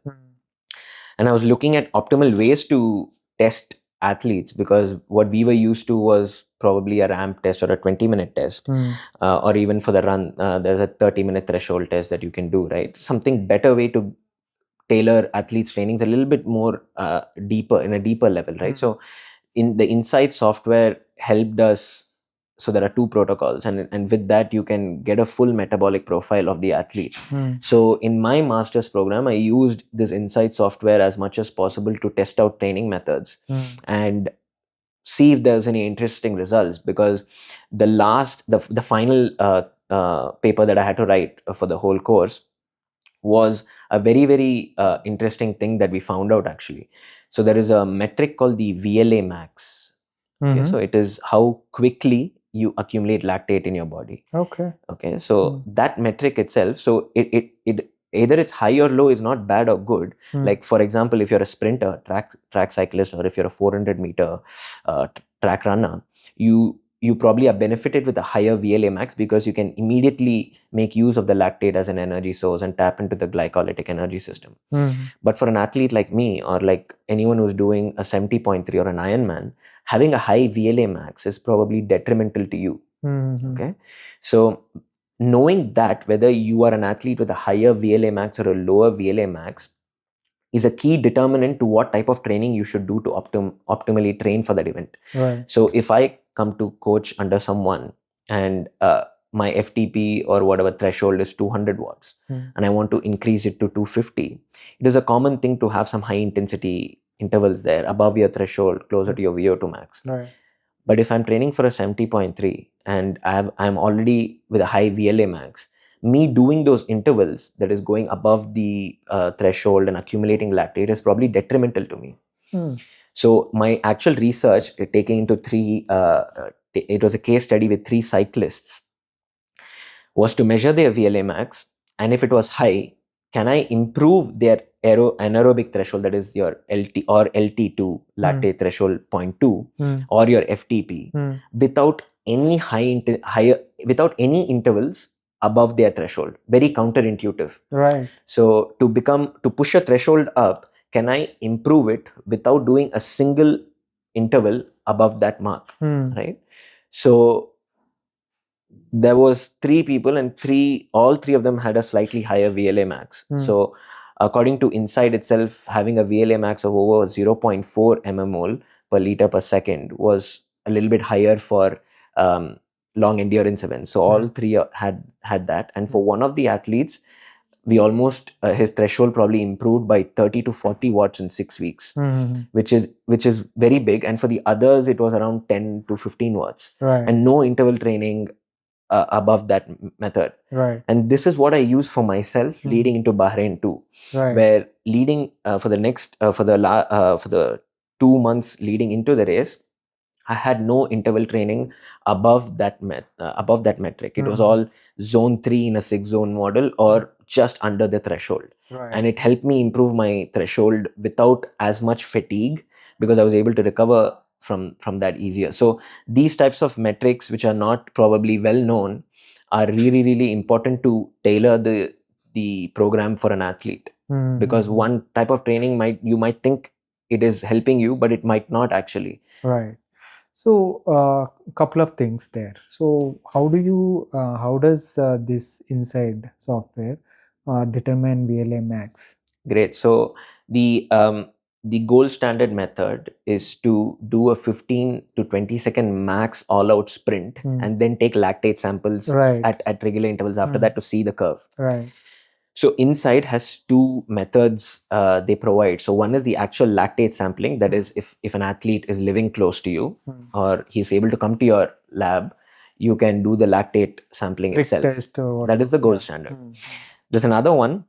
A: And I was looking at optimal ways to test athletes, because what we were used to was probably a ramp test or a 20-minute test, or even for the run there's a 30-minute threshold test that you can do, right? Something better way to tailor athletes trainings a little bit more deeper, in a deeper level, right? So in the Insight software helped us. So there are two protocols, and with that you can get a full metabolic profile of the athlete. So in my master's program, I used this Insight software as much as possible to test out training methods and see if there was any interesting results, because the final paper that I had to write for the whole course was a very, very interesting thing that we found out actually. So there is a metric called the VLA max. Okay, so it is how quickly you accumulate lactate in your body. Okay, so that metric itself, so it either it's high or low is not bad or good. Like for example, if you're a sprinter, track cyclist, or if you're a 400-meter track runner, you probably are benefited with a higher VLA max, because you can immediately make use of the lactate as an energy source and tap into the glycolytic energy system. But for an athlete like me, or like anyone who's doing a 70.3 or an Ironman, having a high VLA max is probably detrimental to you. Okay, so knowing that whether you are an athlete with a higher VLA max or a lower VLA max is a key determinant to what type of training you should do to optimally train for that event. So if I come to coach under someone and my FTP or whatever threshold is 200 watts and I want to increase it to 250, it is a common thing to have some high intensity intervals there above your threshold, closer to your VO2 max. But if I'm training for a 70.3 and I'm already with a high VLA max, me doing those intervals that is going above the threshold and accumulating lactate is probably detrimental to me. So my actual research, taking into it was a case study with 3 cyclists, was to measure their VLA max, and if it was high, can I improve their anaerobic threshold, that is your LT or LT2 lactate threshold 0.2 or your FTP without any without any intervals above their threshold. Very counterintuitive. So to push a threshold up, can I improve it without doing a single interval above that mark, right? So there was 3 people, and all three of them had a slightly higher VLA max. So according to Inside itself, having a VLA max of over 0.4 mmol per liter per second was a little bit higher for long endurance events. So all 3 had that, and for one of the athletes, we almost his threshold probably improved by 30 to 40 watts in 6 weeks, which is very big. And for the others, it was around 10 to 15 watts, and no interval training above that method. And this is what I use for myself leading into Bahrain too, where leading for the 2 months leading into the race, I had no interval training above that metric. It was all zone 3 in a 6-zone model, or just under the threshold. And it helped me improve my threshold without as much fatigue, because I was able to recover from that easier. So these types of metrics, which are not probably well known, are really, really important to tailor the program for an athlete. Because one type of training you might think it is helping you, but it might not actually.
C: So couple of things there. So how does this Inside software determine VLA max?
A: Great. So the gold standard method is to do a 15 to 20 second max all out sprint and then take lactate samples at regular intervals after that to see the curve. So Inside has 2 methods they provide. So one is the actual lactate sampling, that is if an athlete is living close to you or he's able to come to your lab, you can do the lactate sampling itself. That is the gold standard. There's another one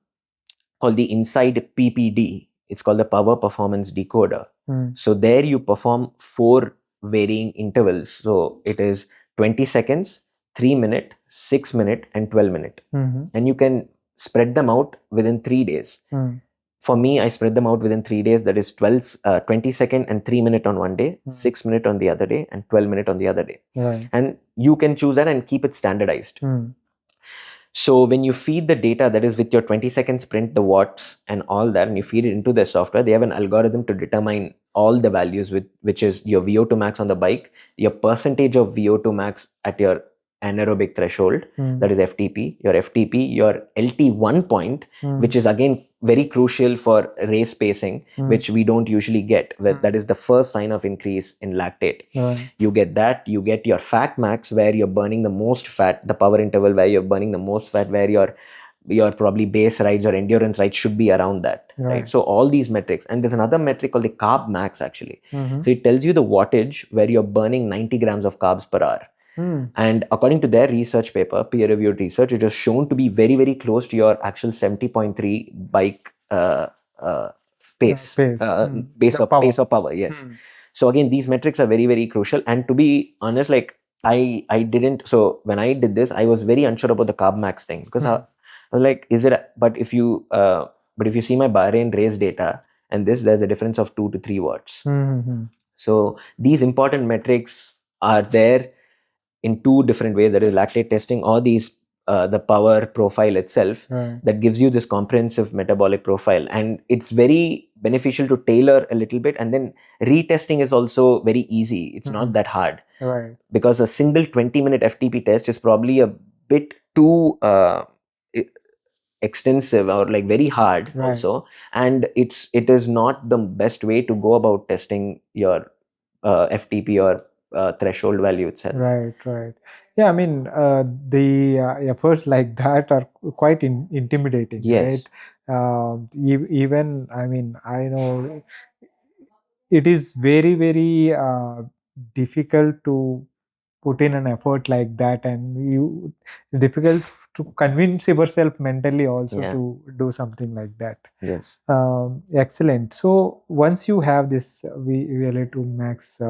A: called the Inside PPD. It's called the Power Performance Decoder. So there you perform 4 varying intervals. So it is 20 seconds, 3 minute, 6 minute, and 12 minute. And you can spread them out within 3 days. For me, I spread them out within 3 days. That is 20 second and 3 minute on one day, 6 minute on the other day, and 12 minute on the other day.
C: Right.
A: And you can choose that and keep it standardized. So when you feed the data, that is with your 20-second sprint, the watts and all that, and you feed it into their software, they have an algorithm to determine all the values, which is your VO2 max on the bike, your percentage of VO2 max at your anaerobic threshold, that is FTP, your LT1 point, which is again very crucial for race pacing, which we don't usually get. That is the first sign of increase in lactate. You get that. You get your fat max, where you're burning the most fat, the power interval where you're burning the most fat, where your probably base rides or endurance rides should be around that. Right. So all these metrics, and there's another metric called the carb max actually. So it tells you the wattage where you're burning 90 grams of carbs per hour. And according to their research paper, peer-reviewed research, it is shown to be very, very close to your actual 70.3 bike pace of power. Yes. So again, these metrics are very, very crucial. And to be honest, like I didn't. So when I did this, I was very unsure about the carb max thing, because I was like, is it? But if you see my Bahrain race data and this, there's a difference of 2 to 3 watts. So these important metrics are there in 2 different ways. That is lactate testing, or these the power profile itself, that gives you this comprehensive metabolic profile. And it's very beneficial to tailor a little bit, and then retesting is also very easy. It's not that hard, because a single 20-minute FTP test is probably a bit too extensive or like very hard also, and it is not the best way to go about testing your FTP or threshold value itself.
C: Right. Yeah, I mean, the efforts like that are quite intimidating.
A: Yes.
C: Right. Even, I mean, I know it is very, very difficult to put in an effort like that, and difficult to convince yourself mentally also to do something like that.
A: Yes.
C: Excellent. So once you have this VLA2 max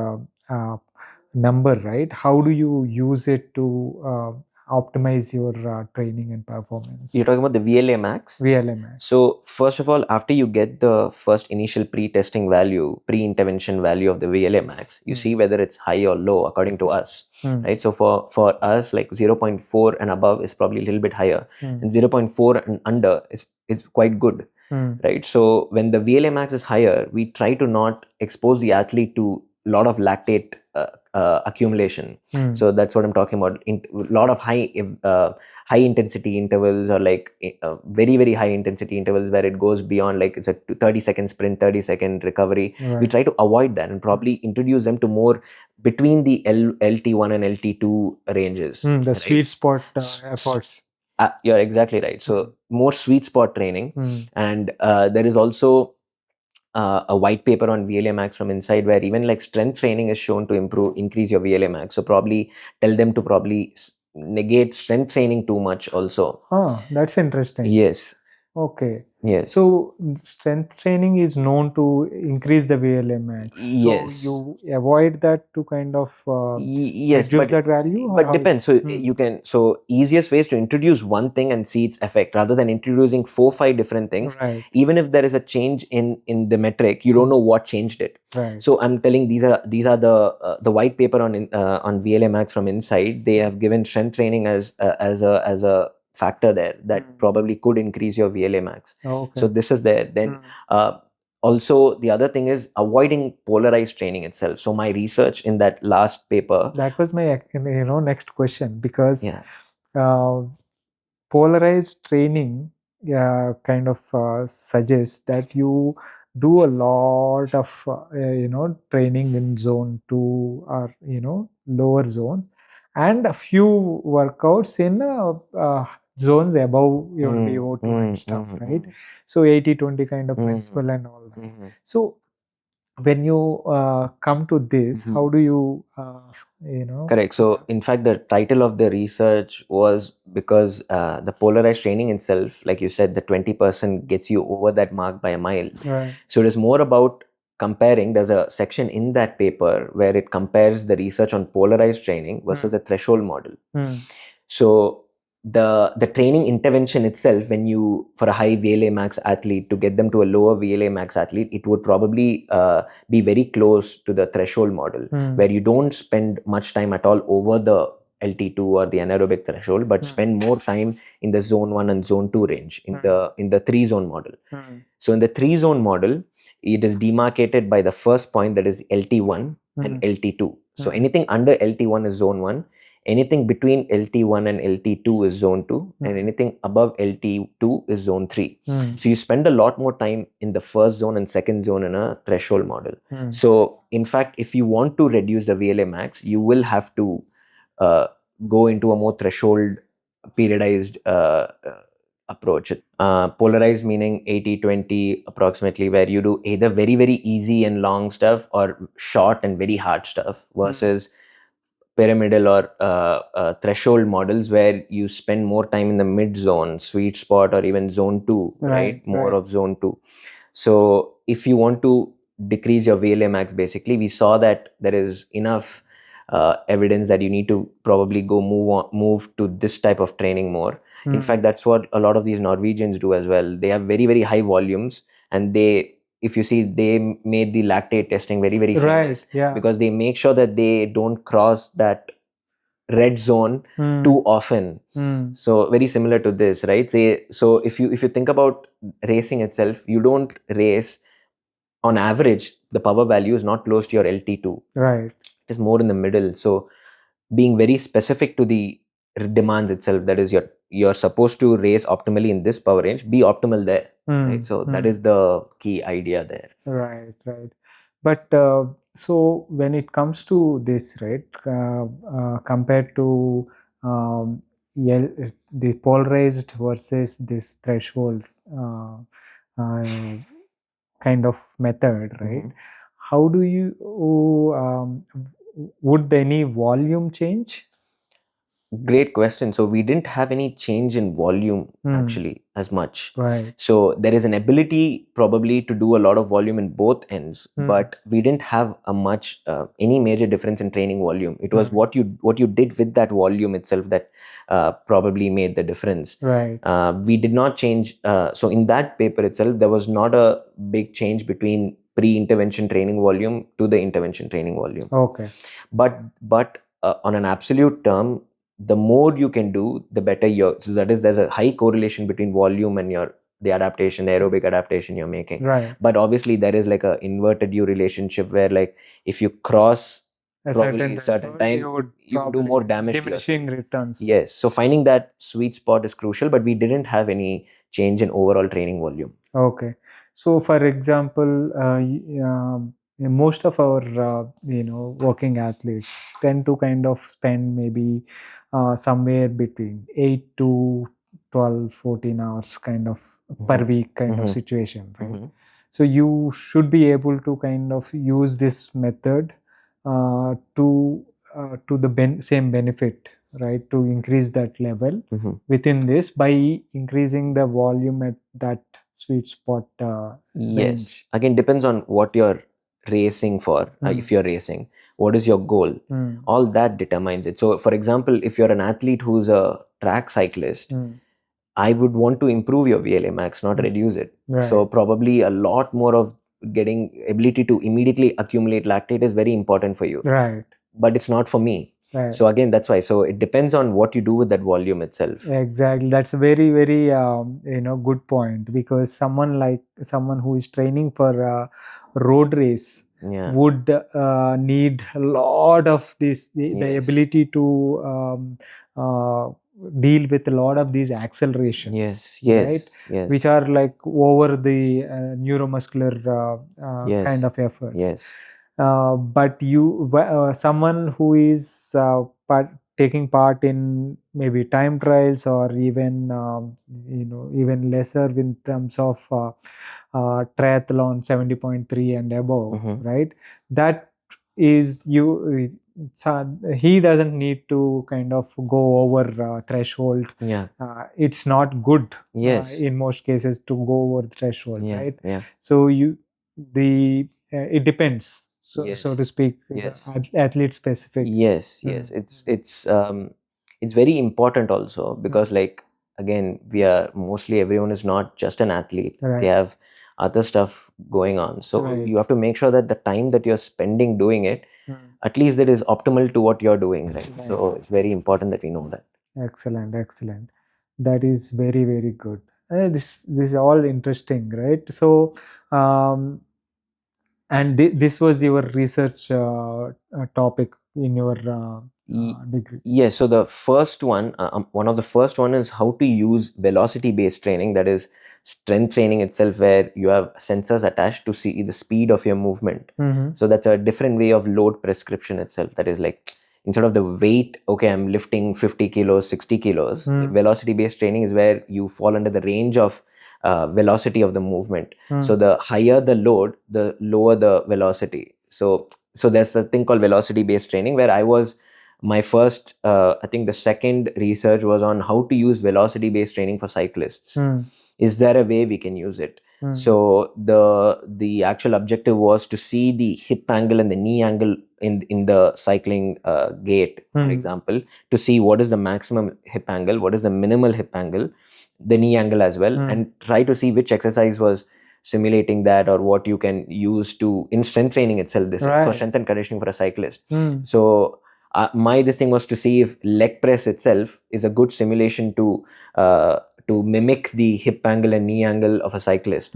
C: number, right, how do you use it to optimize your training and performance?
A: You're talking about the VLA max?
C: VLA max.
A: So first of all, after you get the first initial pre-testing value, pre-intervention value of the VLA max, you see whether it's high or low according to us, right? So for us, like 0.4 and above is probably a little bit higher, and 0.4 and under is quite good, right? So when the VLA max is higher, we try to not expose the athlete to a lot of lactate accumulation. So that's what I'm talking about. A lot of high intensity intervals, or like very, very high intensity intervals where it goes beyond, like it's a 30-second sprint, 30-second recovery. We try to avoid that and probably introduce them to more between the LT1 and LT2 ranges.
C: The sweet spot efforts.
A: You're exactly right. So more sweet spot training. And there is also a white paper on VLA max from Inside, where even like strength training is shown to increase your VLA max. So probably tell them to probably negate strength training too much also.
C: That's interesting.
A: Yes.
C: Okay.
A: Yes.
C: So strength training is known to increase the VLA max.
A: Yes.
C: So you avoid that to kind of reduce that value?
A: But depends. So you can, so easiest way is to introduce one thing and see its effect, rather than introducing 4-5 different things.
C: Right.
A: Even if there is a change in the metric, you don't know what changed it.
C: Right.
A: So I'm telling, these are the white paper on VLA max from Inside. They have given strength training as a factor there that probably could increase your VLA max.
C: Okay.
A: So this is there. Then also the other thing is avoiding polarized training itself. So my research in that last paper,
C: that was my next question, because polarized training kind of suggests that you do a lot of training in zone 2 or lower zones, and a few workouts in zones above your VO2 and stuff, right? So 80-20 kind of principle and all that. So when you come to this, how do you
A: Correct. So in fact, the title of the research was because the polarized training itself, like you said, the 20% gets you over that mark by a mile.
C: Right.
A: So it is more about comparing. There's a section in that paper where it compares the research on polarized training versus a threshold model. So the training intervention itself, when you, for a high VLA max athlete, to get them to a lower VLA max athlete, it would probably be very close to the threshold model, where you don't spend much time at all over the LT2 or the anaerobic threshold, but spend more time in the zone 1 and zone 2 range in the 3 zone model. So in the 3 zone model, it is demarcated by the first point, that is LT1 and LT2. So anything under LT1 is zone 1, anything between LT1 and LT2 is zone 2, and anything above LT2 is zone 3. So you spend a lot more time in the first zone and second zone in a threshold model. So in fact, if you want to reduce the VLA max, you will have to go into a more threshold periodized approach. Polarized meaning 80-20 approximately, where you do either very, very easy and long stuff or short and very hard stuff, versus pyramidal or threshold models, where you spend more time in the mid zone, sweet spot, or even zone 2, right? More of zone 2. So if you want to decrease your VLA max, basically, we saw that there is enough evidence that you need to probably move to this type of training more. In fact, that's what a lot of these Norwegians do as well. They have very, very high volumes, and if you see, they made the lactate testing very, very famous, because they make sure that they don't cross that red zone too often. So very similar to this, right? So if you think about racing itself, you don't race, on average, the power value is not close to your LT2.
C: Right.
A: It is more in the middle. So being very specific to the demands itself, that is, you're supposed to race optimally in this power range, be optimal there, right? So that is the key idea there.
C: Right. But so when it comes to this, right, compared to the polarized versus this threshold kind of method, right? How do you would any volume change?
A: Great question. So we didn't have any change in volume actually as much.
C: Right.
A: So there is an ability probably to do a lot of volume in both ends, but we didn't have any major difference in training volume. It was what you did with that volume itself that probably made the difference.
C: Right.
A: We did not change. So in that paper itself, there was not a big change between pre-intervention training volume to the intervention training volume.
C: Okay.
A: But on an absolute term, the more you can do, the better so that is, there's a high correlation between volume and the adaptation, the aerobic adaptation you're making.
C: Right.
A: But obviously there is like a inverted U relationship, where like if you cross
C: a
A: certain time, you do more damage to
C: diminishing returns.
A: Yes. So finding that sweet spot is crucial, but we didn't have any change in overall training volume.
C: Okay. So for example, most of our working athletes tend to kind of spend maybe somewhere between 8 to 12, 14 hours kind of per week kind of situation, right? So you should be able to kind of use this method to the same benefit, right? To increase that level within this by increasing the volume at that sweet spot range.
A: Again, depends on what you're racing for. If you're racing, what is your goal? All that determines it. So for example, if you're an athlete who's a track cyclist, I would want to improve your VLA max, not reduce it.
C: Right.
A: So probably a lot more of getting ability to immediately accumulate lactate is very important for you.
C: Right.
A: But it's not for me.
C: Right.
A: So again, that's why. So it depends on what you do with that volume itself.
C: Exactly. That's a very, very good point, because someone who is training for a road race would need a lot of this, the ability to deal with a lot of these accelerations, right? Which are like over the neuromuscular kind of efforts.
A: Yes.
C: But someone who is taking part in maybe time trials, or even even lesser in terms of triathlon 70.3 and above, right? That is he doesn't need to kind of go over threshold. It's not good in most cases to go over the threshold, right? So it depends, so to speak. Athlete specific.
A: Yes. It's it's very important also, because like again, everyone is not just an athlete.
C: Right.
A: They have other stuff going on, so
C: Right.
A: you have to make sure that the time that you're spending doing it, at least that is optimal to what you're doing, right?
C: Right.
A: So it's very important that we know that.
C: Excellent, excellent. That is very, very good. This is all interesting, right? So, and this was your research topic in your degree.
A: Yes. So the first one, one of the first one is how to use velocity-based training. That is strength training itself, where you have sensors attached to see the speed of your movement. So that's a different way of load prescription itself. That is like, instead of the weight, okay, I'm lifting 50 kilos, 60 kilos. Velocity-based training is where you fall under the range of velocity of the movement. So the higher the load, the lower the velocity. So there's a thing called velocity-based training, where my first, I think the second research was on how to use velocity-based training for cyclists. Is there a way we can use it? So the actual objective was to see the hip angle and the knee angle in the cycling gait, for example, to see what is the maximum hip angle, what is the minimal hip angle, the knee angle as well, and try to see which exercise was simulating that, or what you can use to in strength training itself. This is for strength and conditioning for a cyclist. So this thing was to see if leg press itself is a good simulation to mimic the hip angle and knee angle of a cyclist.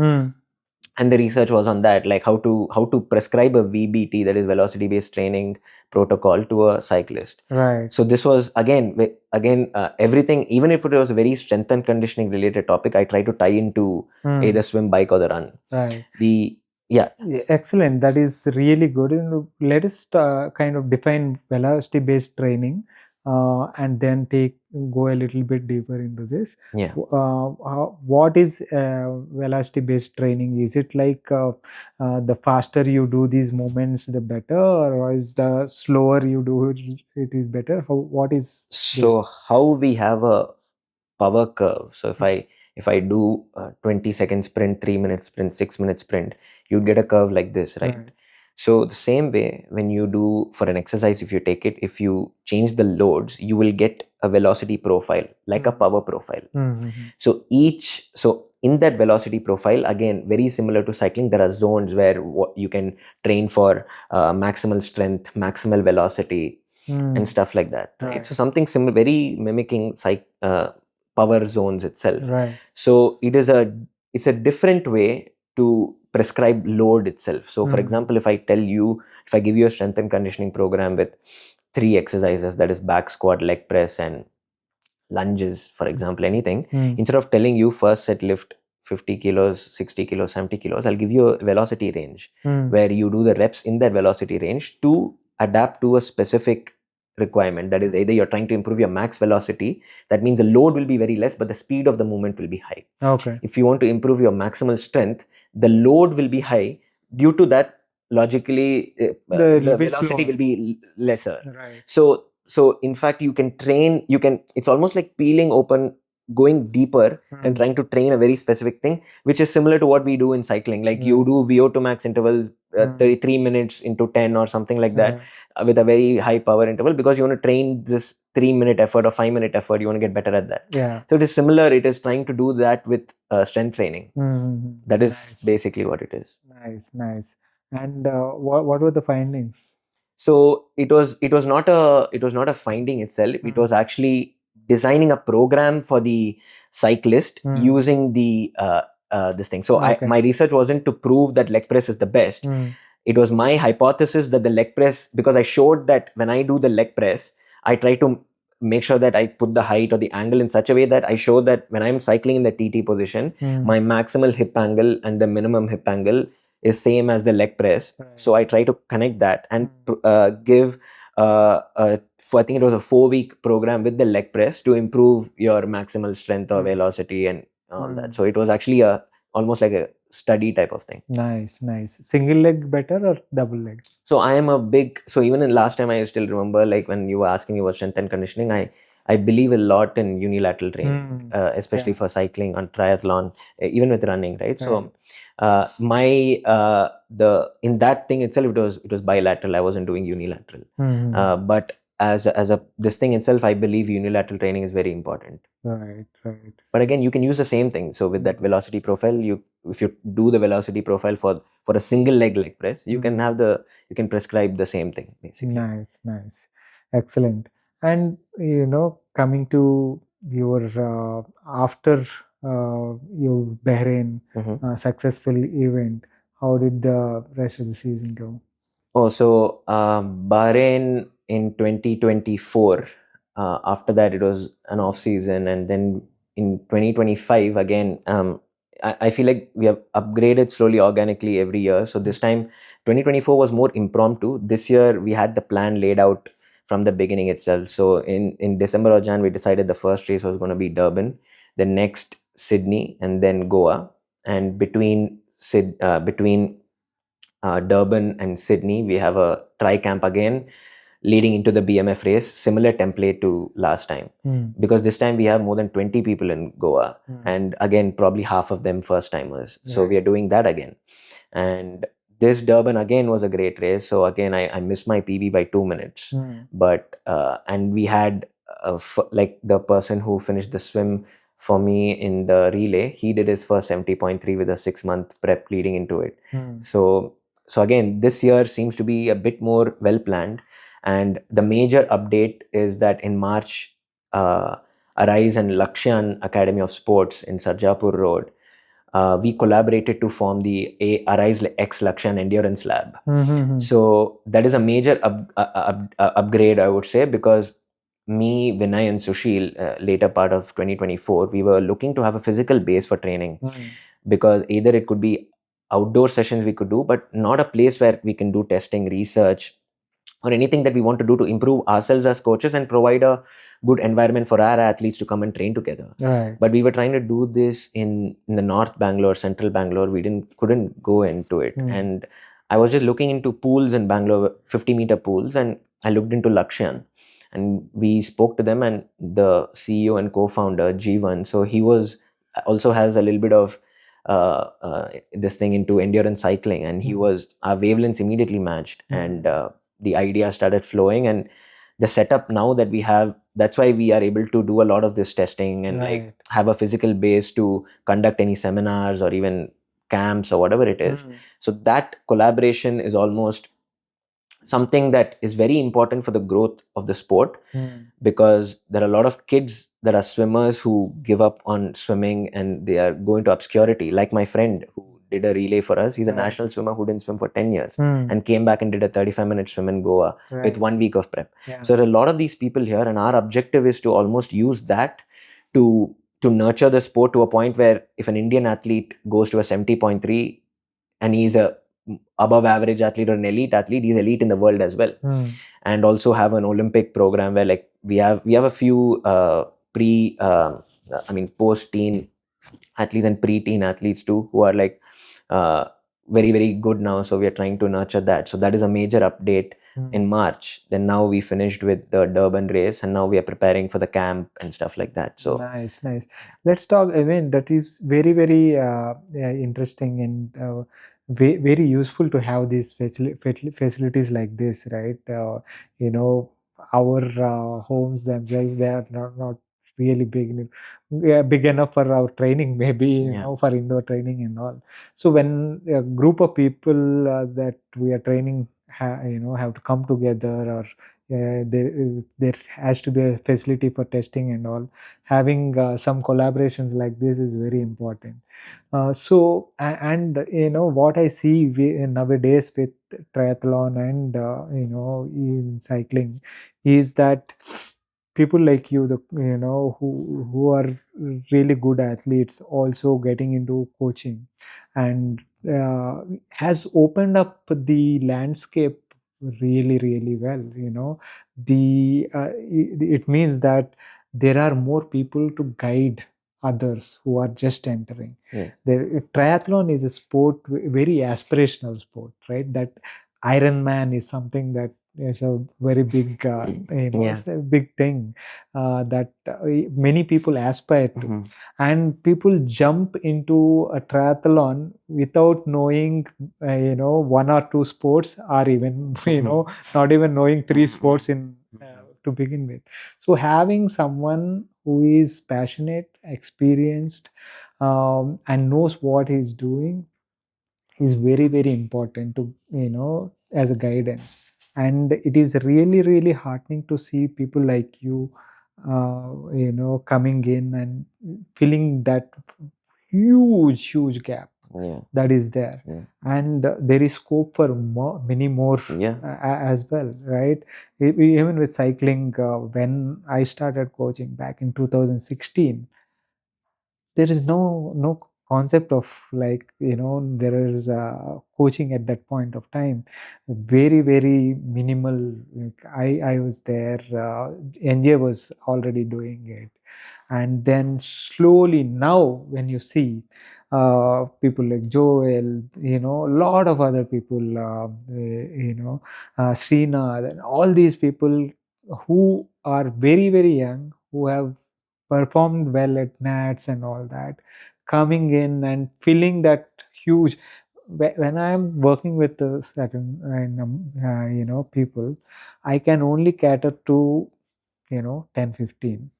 A: And the research was on that, like how to prescribe a VBT, that is velocity based training protocol, to a cyclist.
C: Right.
A: So this was again everything, even if it was a very strength and conditioning related topic, I try to tie into either swim, bike, or the run.
C: Right.
A: Yeah.
C: Excellent. That is really good. And let us kind of define velocity-based training, and then go a little bit deeper into this.
A: Yeah.
C: What is velocity-based training? Is it like the faster you do these movements, the better, or is the slower you do it is better? What is
A: so
C: this?
A: How we have a power curve. So if I do 20-second sprint, 3-minute sprint, 6-minute sprint, you'd get a curve like this, right? So the same way, when you do for an exercise, if you take it, if you change the loads, you will get a velocity profile, like a power profile. So in that velocity profile, again, very similar to cycling, there are zones where you can train for maximal strength, maximal velocity, and stuff like that, right? So something similar, very mimicking power zones itself.
C: Right.
A: So it's a different way to prescribe load itself. So for example, if I give you a strength and conditioning program with 3 exercises, that is back squat, leg press, and lunges, for example, anything, instead of telling you first set lift 50 kilos, 60 kilos, 70 kilos, I'll give you a velocity range where you do the reps in that velocity range to adapt to a specific requirement. That is, either you're trying to improve your max velocity, that means the load will be very less, but the speed of the movement will be high.
C: Okay.
A: If you want to improve your maximal strength, the load will be high. Due to that, logically, the velocity will be lesser.
C: Right.
A: So in fact, you can train, it's almost like peeling open, going deeper and trying to train a very specific thing, which is similar to what we do in cycling. Like you do VO2 max intervals, 33 minutes into 10 or something like that, with a very high power interval, because you want to train this 3-minute effort or 5-minute effort. You want to get better at that.
C: Yeah.
A: So it is similar. It is trying to do that with strength training. That is basically what it is.
C: Nice. And what were the findings?
A: So it was not a finding itself. It was actually designing a program for the cyclist using the this thing. So my research wasn't to prove that leg press is the best. It was my hypothesis that the leg press, because I showed that when I do the leg press, I try to make sure that I put the height or the angle in such a way that I show that when I'm cycling in the TT position, my maximal hip angle and the minimum hip angle is same as the leg press. So I try to connect that and give I think it was a 4-week program with the leg press to improve your maximal strength or velocity and all that. So it was actually almost like a study type of thing.
C: Nice. Single leg better or double leg?
A: So I am even in last time, I still remember, like when you were asking me about strength and conditioning, I believe a lot in unilateral training, especially for cycling, on triathlon, even with running, right? So in that thing itself, it was bilateral. I wasn't doing unilateral. But as a this thing itself, I believe unilateral training is very important.
C: Right.
A: But again, you can use the same thing. So with that velocity profile, if you do the velocity profile for a single leg press, you can have you can prescribe the same thing basically.
C: Nice. Excellent. And coming to your after your Bahrain successful event, how did the rest of the season go?
A: Oh, so Bahrain in 2024. After that, it was an off season, and then in 2025 again. I feel like we have upgraded slowly, organically every year. So this time, 2024 was more impromptu. This year, we had the plan laid out from the beginning itself. So in December or Jan, we decided the first race was going to be Durban, the next Sydney, and then Goa. And between Durban and Sydney, we have a tri-camp again leading into the BMF race, similar template to last time. Because this time we have more than 20 people in Goa, and again, probably half of them first timers. So we are doing that again. And this Durban again was a great race. So again, I missed my PB by 2 minutes. But, and we had like the person who finished the swim for me in the relay, he did his first 70.3 with a 6-month prep leading into it. So again, this year seems to be a bit more well planned, and the major update is that in March, Arise and Lakshyan Academy of Sports in Sarjapur Road, we collaborated to form the Arise X Lakshyan Endurance Lab. So that is a major upgrade, I would say, because me, Vinay, and Sushil, later part of 2024, we were looking to have a physical base for training, because either it could be outdoor sessions we could do, but not a place where we can do testing, research, or anything that we want to do to improve ourselves as coaches and provide a good environment for our athletes to come and train together.
C: Right.
A: But we were trying to do this in the North Bangalore, Central Bangalore. We couldn't go into it. And I was just looking into pools in Bangalore, 50-meter pools, and I looked into Lakshyan. And we spoke to them, and the CEO and co-founder, Jeevan, so he also has a little bit of this thing into endurance cycling, and our wavelengths immediately matched, and the idea started flowing. And the setup now that we have, that's why we are able to do a lot of this testing and like have a physical base to conduct any seminars or even camps or whatever it is. So that collaboration is almost something that is very important for the growth of the sport, because there are a lot of kids that are swimmers who give up on swimming and they are going to obscurity, like my friend who did a relay for us. He's a national swimmer who didn't swim for 10 years and came back and did a 35-minute swim in Goa with 1 week of prep. So there are a lot of these people here, and our objective is to almost use that to nurture the sport to a point where if an Indian athlete goes to a 70.3 and he's a above average athlete or an elite athlete, he's elite in the world as well. And also have an Olympic program where like we have a few post-teen athletes and pre-teen athletes too, who are like very, very good now. So we are trying to nurture that. So that is a major update in March. Then now we finished with the Durban race, and now we are preparing for the camp and stuff like that. So
C: nice. Let's talk. I mean, that is very, very interesting and very useful to have these facilities like this, right? Our homes themselves, they are not really big enough for our training, maybe for indoor training and all. So when a group of people that we are training have to come together, or there has to be a facility for testing and all, having some collaborations like this is very important. And what I see nowadays with triathlon and in cycling is that people like you, who are really good athletes, also getting into coaching, and has opened up the landscape really, really well. It means that there are more people to guide others who are just entering. Triathlon is a sport, very aspirational sport, right? That Ironman is something that is a very big, it's a big thing that many people aspire to, and people jump into a triathlon without knowing, 1 or 2 sports, or even not even knowing 3 sports in to begin with. So having someone who is passionate, experienced, and knows what he's doing is very, very important to, as a guidance. And it is really, really heartening to see people like you, coming in and filling that huge gap
A: Yeah.
C: that is there.
A: Yeah.
C: And there is scope for many more
A: Yeah.
C: as well, right? Even with cycling, when I started coaching back in 2016, there is no concept of, like, there is coaching at that point of time, very, very minimal. Like, I was there, NJ was already doing it. And then slowly now, when you see people like Joel, a lot of other people, Srinath, and all these people who are very, very young, who have performed well at Nats and all that, coming in and filling that huge. When I am working with certain people, I can only cater to 10, 15,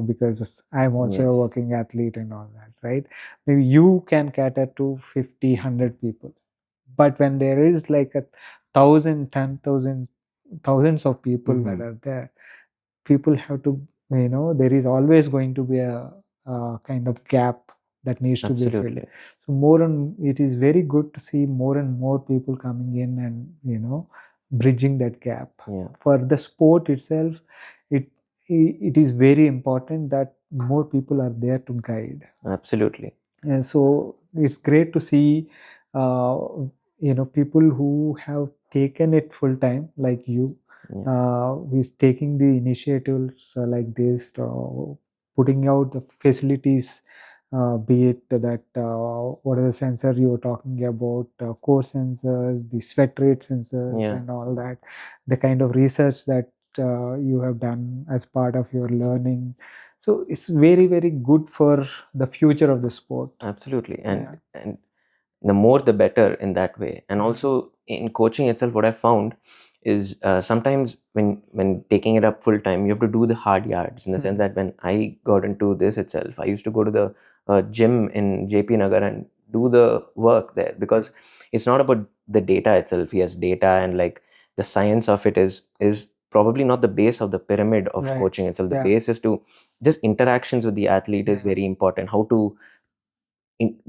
C: because I'm also a
A: Yes.
C: working athlete and all that, right? Maybe you can cater to 50, 100 people, but when there is like 1,000, 10,000, thousands of people that are there, people have to, there is always going to be a kind of gap that needs to be filled.
A: Absolutely.
C: So it is very good to see more and more people coming in and bridging that gap.
A: Yeah.
C: For the sport itself, it it is very important that more people are there to guide.
A: Absolutely.
C: And so it's great to see, uh, people who have taken it full time, like you,
A: Yeah.
C: is taking the initiatives like this, putting out the facilities, be it that, what are the sensor you were talking about, core sensors, the sweat rate sensors,
A: Yeah.
C: and all that, the kind of research that you have done as part of your learning. So it's very, very good for the future of the sport.
A: Absolutely.
C: Yeah.
A: And the more the better in that way. And also in coaching itself, what I found is sometimes when taking it up full time, you have to do the hard yards, in the sense that when I got into this itself, I used to go to the gym in JP Nagar and do the work there, because it's not about the data itself. Yes, data and like the science of it is probably not the base of the pyramid of
C: Right.
A: coaching itself. The
C: Yeah.
A: base is to just interactions with the athlete is
C: Yeah.
A: very important. How to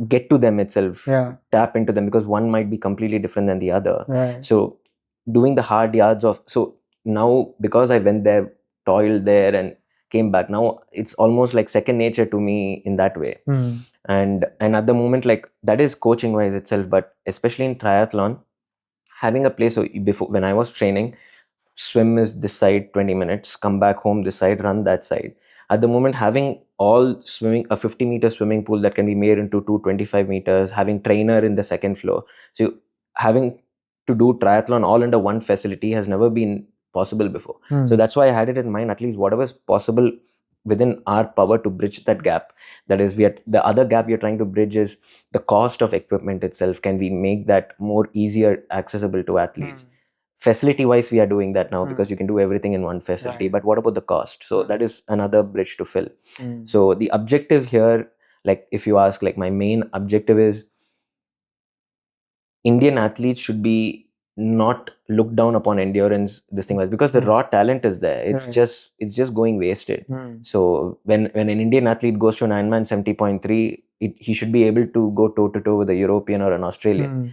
A: get to them itself,
C: Yeah.
A: tap into them, because one might be completely different than the other.
C: Right.
A: So doing the hard yards of, so now because I went there, toiled there and came back, now it's almost like second nature to me in that way. And at the moment, like, that is coaching wise itself. But especially in triathlon, having a place, so before, when I was training, swim is this side 20 minutes, come back home this side, run that side. At the moment, having all swimming, a 50-meter swimming pool that can be made into 225 meters, having trainer in the second floor, so having to do triathlon all under one facility has never been possible before. So that's why I had it in mind, at least whatever is possible within our power to bridge that gap. That is, the other gap we are trying to bridge is the cost of equipment itself. Can we make that more easier accessible to athletes? Facility wise, we are doing that now, because you can do everything in one facility.
C: Right.
A: But what about the cost? So that is another bridge to fill. So the objective here, like, if you ask, like, my main objective is Indian athletes should be not looked down upon endurance, this thing was, because the raw talent is there. It's
C: Right.
A: just going wasted. So when an Indian athlete goes to an Ironman 70.3, he should be able to go toe to toe with a European or an Australian,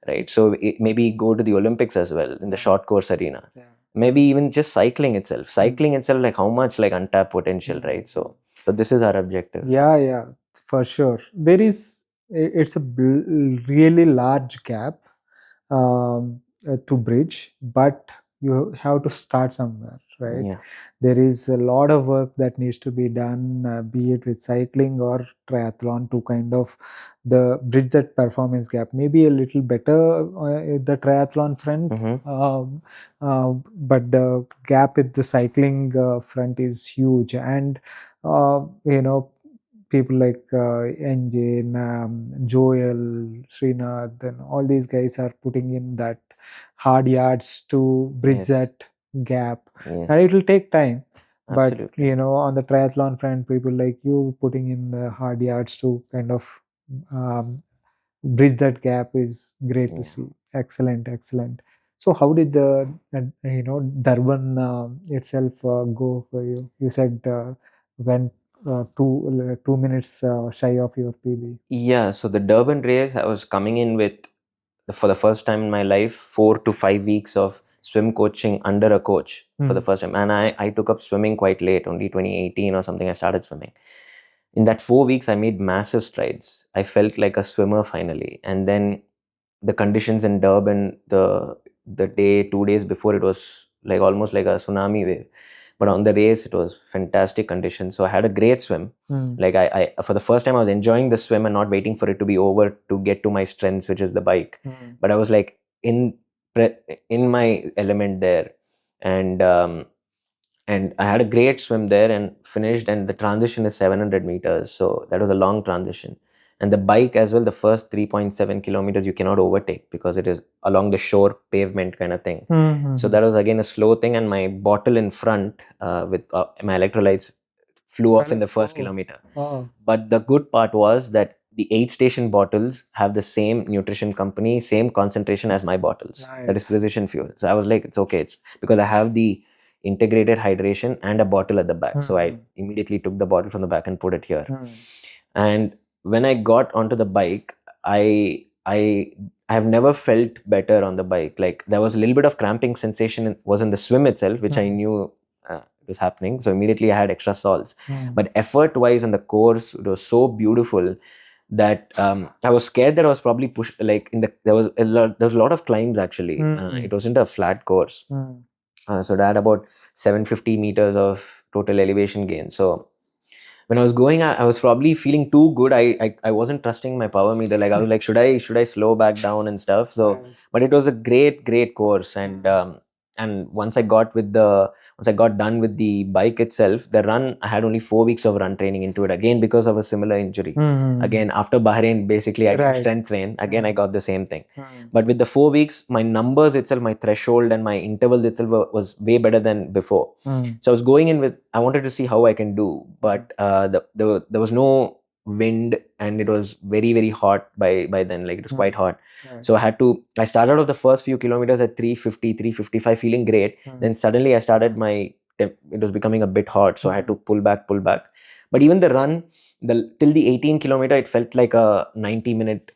A: right? So maybe go to the Olympics as well in the short course arena. Maybe even just cycling itself, like, how much, like, untapped potential, right? So this is our objective.
C: Yeah, for sure. It's a really large gap, to bridge, but you have to start somewhere, right?
A: Yeah.
C: There is a lot of work that needs to be done, be it with cycling or triathlon, to kind of the bridge that performance gap. Maybe a little better the triathlon front, but the gap with the cycling front is huge. And people like NJ, Joel, Srinath, and all these guys are putting in that hard yards to bridge
A: Yes.
C: that gap,
A: Yes.
C: and it will take time. But
A: Absolutely.
C: on the triathlon front, people like you putting in the hard yards to kind of um, bridge that gap is great to
A: Yeah.
C: see. Excellent, excellent. So how did the Durban itself go for you? You said went 2 minutes shy of your PB.
A: Yeah, so the Durban race, I was coming in with, for the first time in my life, 4 to 5 weeks of swim coaching under a coach for the first time. And I took up swimming quite late, only 2018 or something, I started swimming. In that 4 weeks, I made massive strides. I felt like a swimmer finally. And then the conditions in Durban, the day, 2 days before, it was like almost like a tsunami wave. But on the race, it was fantastic conditions. So I had a great swim. Like I for the first time, I was enjoying the swim and not waiting for it to be over to get to my strengths, which is the bike. But I was like in my element there, and I had a great swim there and finished. And the transition is 700 meters, so that was a long transition. And the bike as well, the first 3.7 kilometers you cannot overtake because it is along the shore pavement kind of thing. So that was again a slow thing, and my bottle in front with my electrolytes flew off in the first kilometer. But the good part was that the aid station bottles have the same nutrition company, same concentration as my bottles. That is
C: Nice.
A: Precision Fuel. So I was like, it's okay. It's because I have the integrated hydration and a bottle at the back. So I immediately took the bottle from the back and put it here. And when I got onto the bike, I have never felt better on the bike. Like there was a little bit of cramping sensation was in the swim itself, which I knew was happening. So immediately I had extra salts. But effort wise on the course, it was so beautiful that I was scared that I was probably pushed, like there was a lot of climbs actually. It wasn't a flat course. So that had about 750 meters of total elevation gain. So when I was going, I was probably feeling too good. I wasn't trusting my power meter. Like I was like, should I slow back down and stuff? So, but it was a great course. And once I got done with the bike itself, the run, I had only 4 weeks of run training into it again because of a similar injury. Again, after Bahrain, basically I did strength train. Again, I got the same thing. But with the 4 weeks, my numbers itself, my threshold and my intervals itself was way better than before. So I was going in with, I wanted to see how I can do, but there was no wind and it was very hot by then. Like it was quite hot. So I started off the first few kilometers at 350, 355, feeling great. Then suddenly I started it was becoming a bit hot. So I had to pull back. But even the run, till the 18 kilometer, it felt like a 90-minute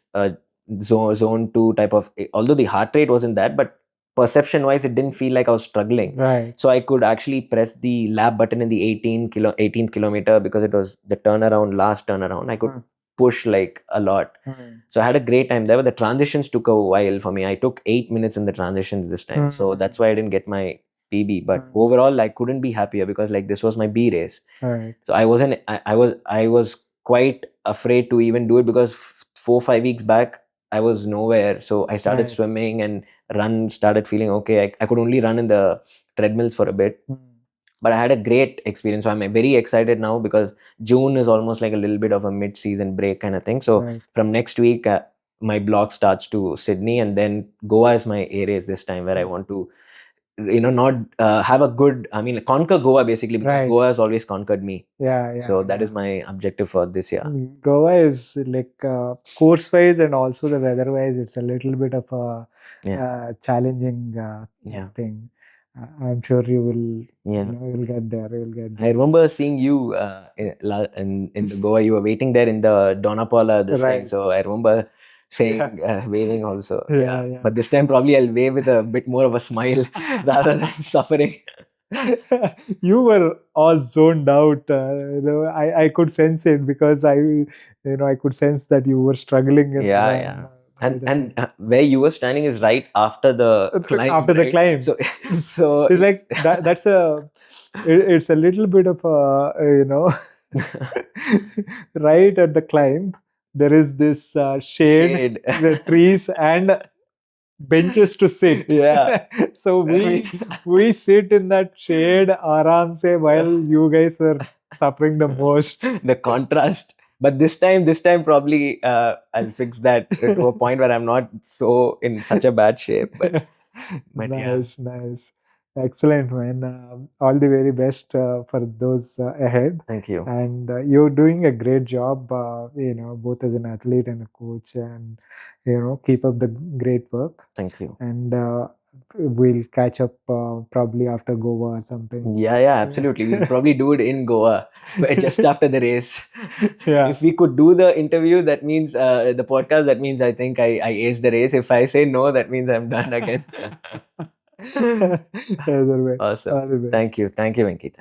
A: zone 2 type of, although the heart rate wasn't that, but perception wise it didn't feel like I was struggling. So I could actually press the lap button in the 18th kilometer because it was the last turnaround. I could push like a lot. So I had a great time there, but the transitions took a while for me. I took 8 minutes in the transitions this time. So that's why I didn't get my PB. But overall I couldn't be happier because like this was my B race. So I was quite afraid to even do it because 4-5 weeks back I was nowhere. So I started swimming and started feeling okay. I could only run in the treadmills for a bit. But I had a great experience. So I'm very excited now because June is almost like a little bit of a mid-season break kind of thing. So from next week, my blog starts to Sydney, and then Goa is my A race this time where I want to, not have a good, conquer Goa basically because Goa has always conquered me. So that is my objective for this year.
C: Goa is like course wise and also the weather wise, it's a little bit of a challenging thing. I'm sure you will, you'll get there. You'll get there.
A: I remember seeing you in the Goa. You were waiting there in the Donapaula thing. So I remember saying waving also. But this time probably I'll wave with a bit more of a smile rather than suffering.
C: You were all zoned out. I could sense it because I could sense that you were struggling.
A: And where you were standing is right after the climb.
C: After the climb.
A: So
C: it's like that's it's a little bit of a right at the climb. There is this shade, the trees and benches to sit. So we sit in that shade aram se while you guys were suffering the most.
A: The contrast. But this time probably I'll fix that to a point where I'm not so in such a bad shape. But
C: Nice. Excellent, man. All the very best for those ahead.
A: Thank you.
C: And you're doing a great job, both as an athlete and a coach, and keep up the great work.
A: Thank you.
C: And we'll catch up probably after Goa or something.
A: Yeah, absolutely. We'll probably do it in Goa just after the race.
C: Yeah.
A: If we could do the interview, that means the podcast, that means I think I aced the race. If I say no, that means I'm done again.
C: Either way.
A: Awesome.
C: All the best.
A: Thank you, Venki. Thank you.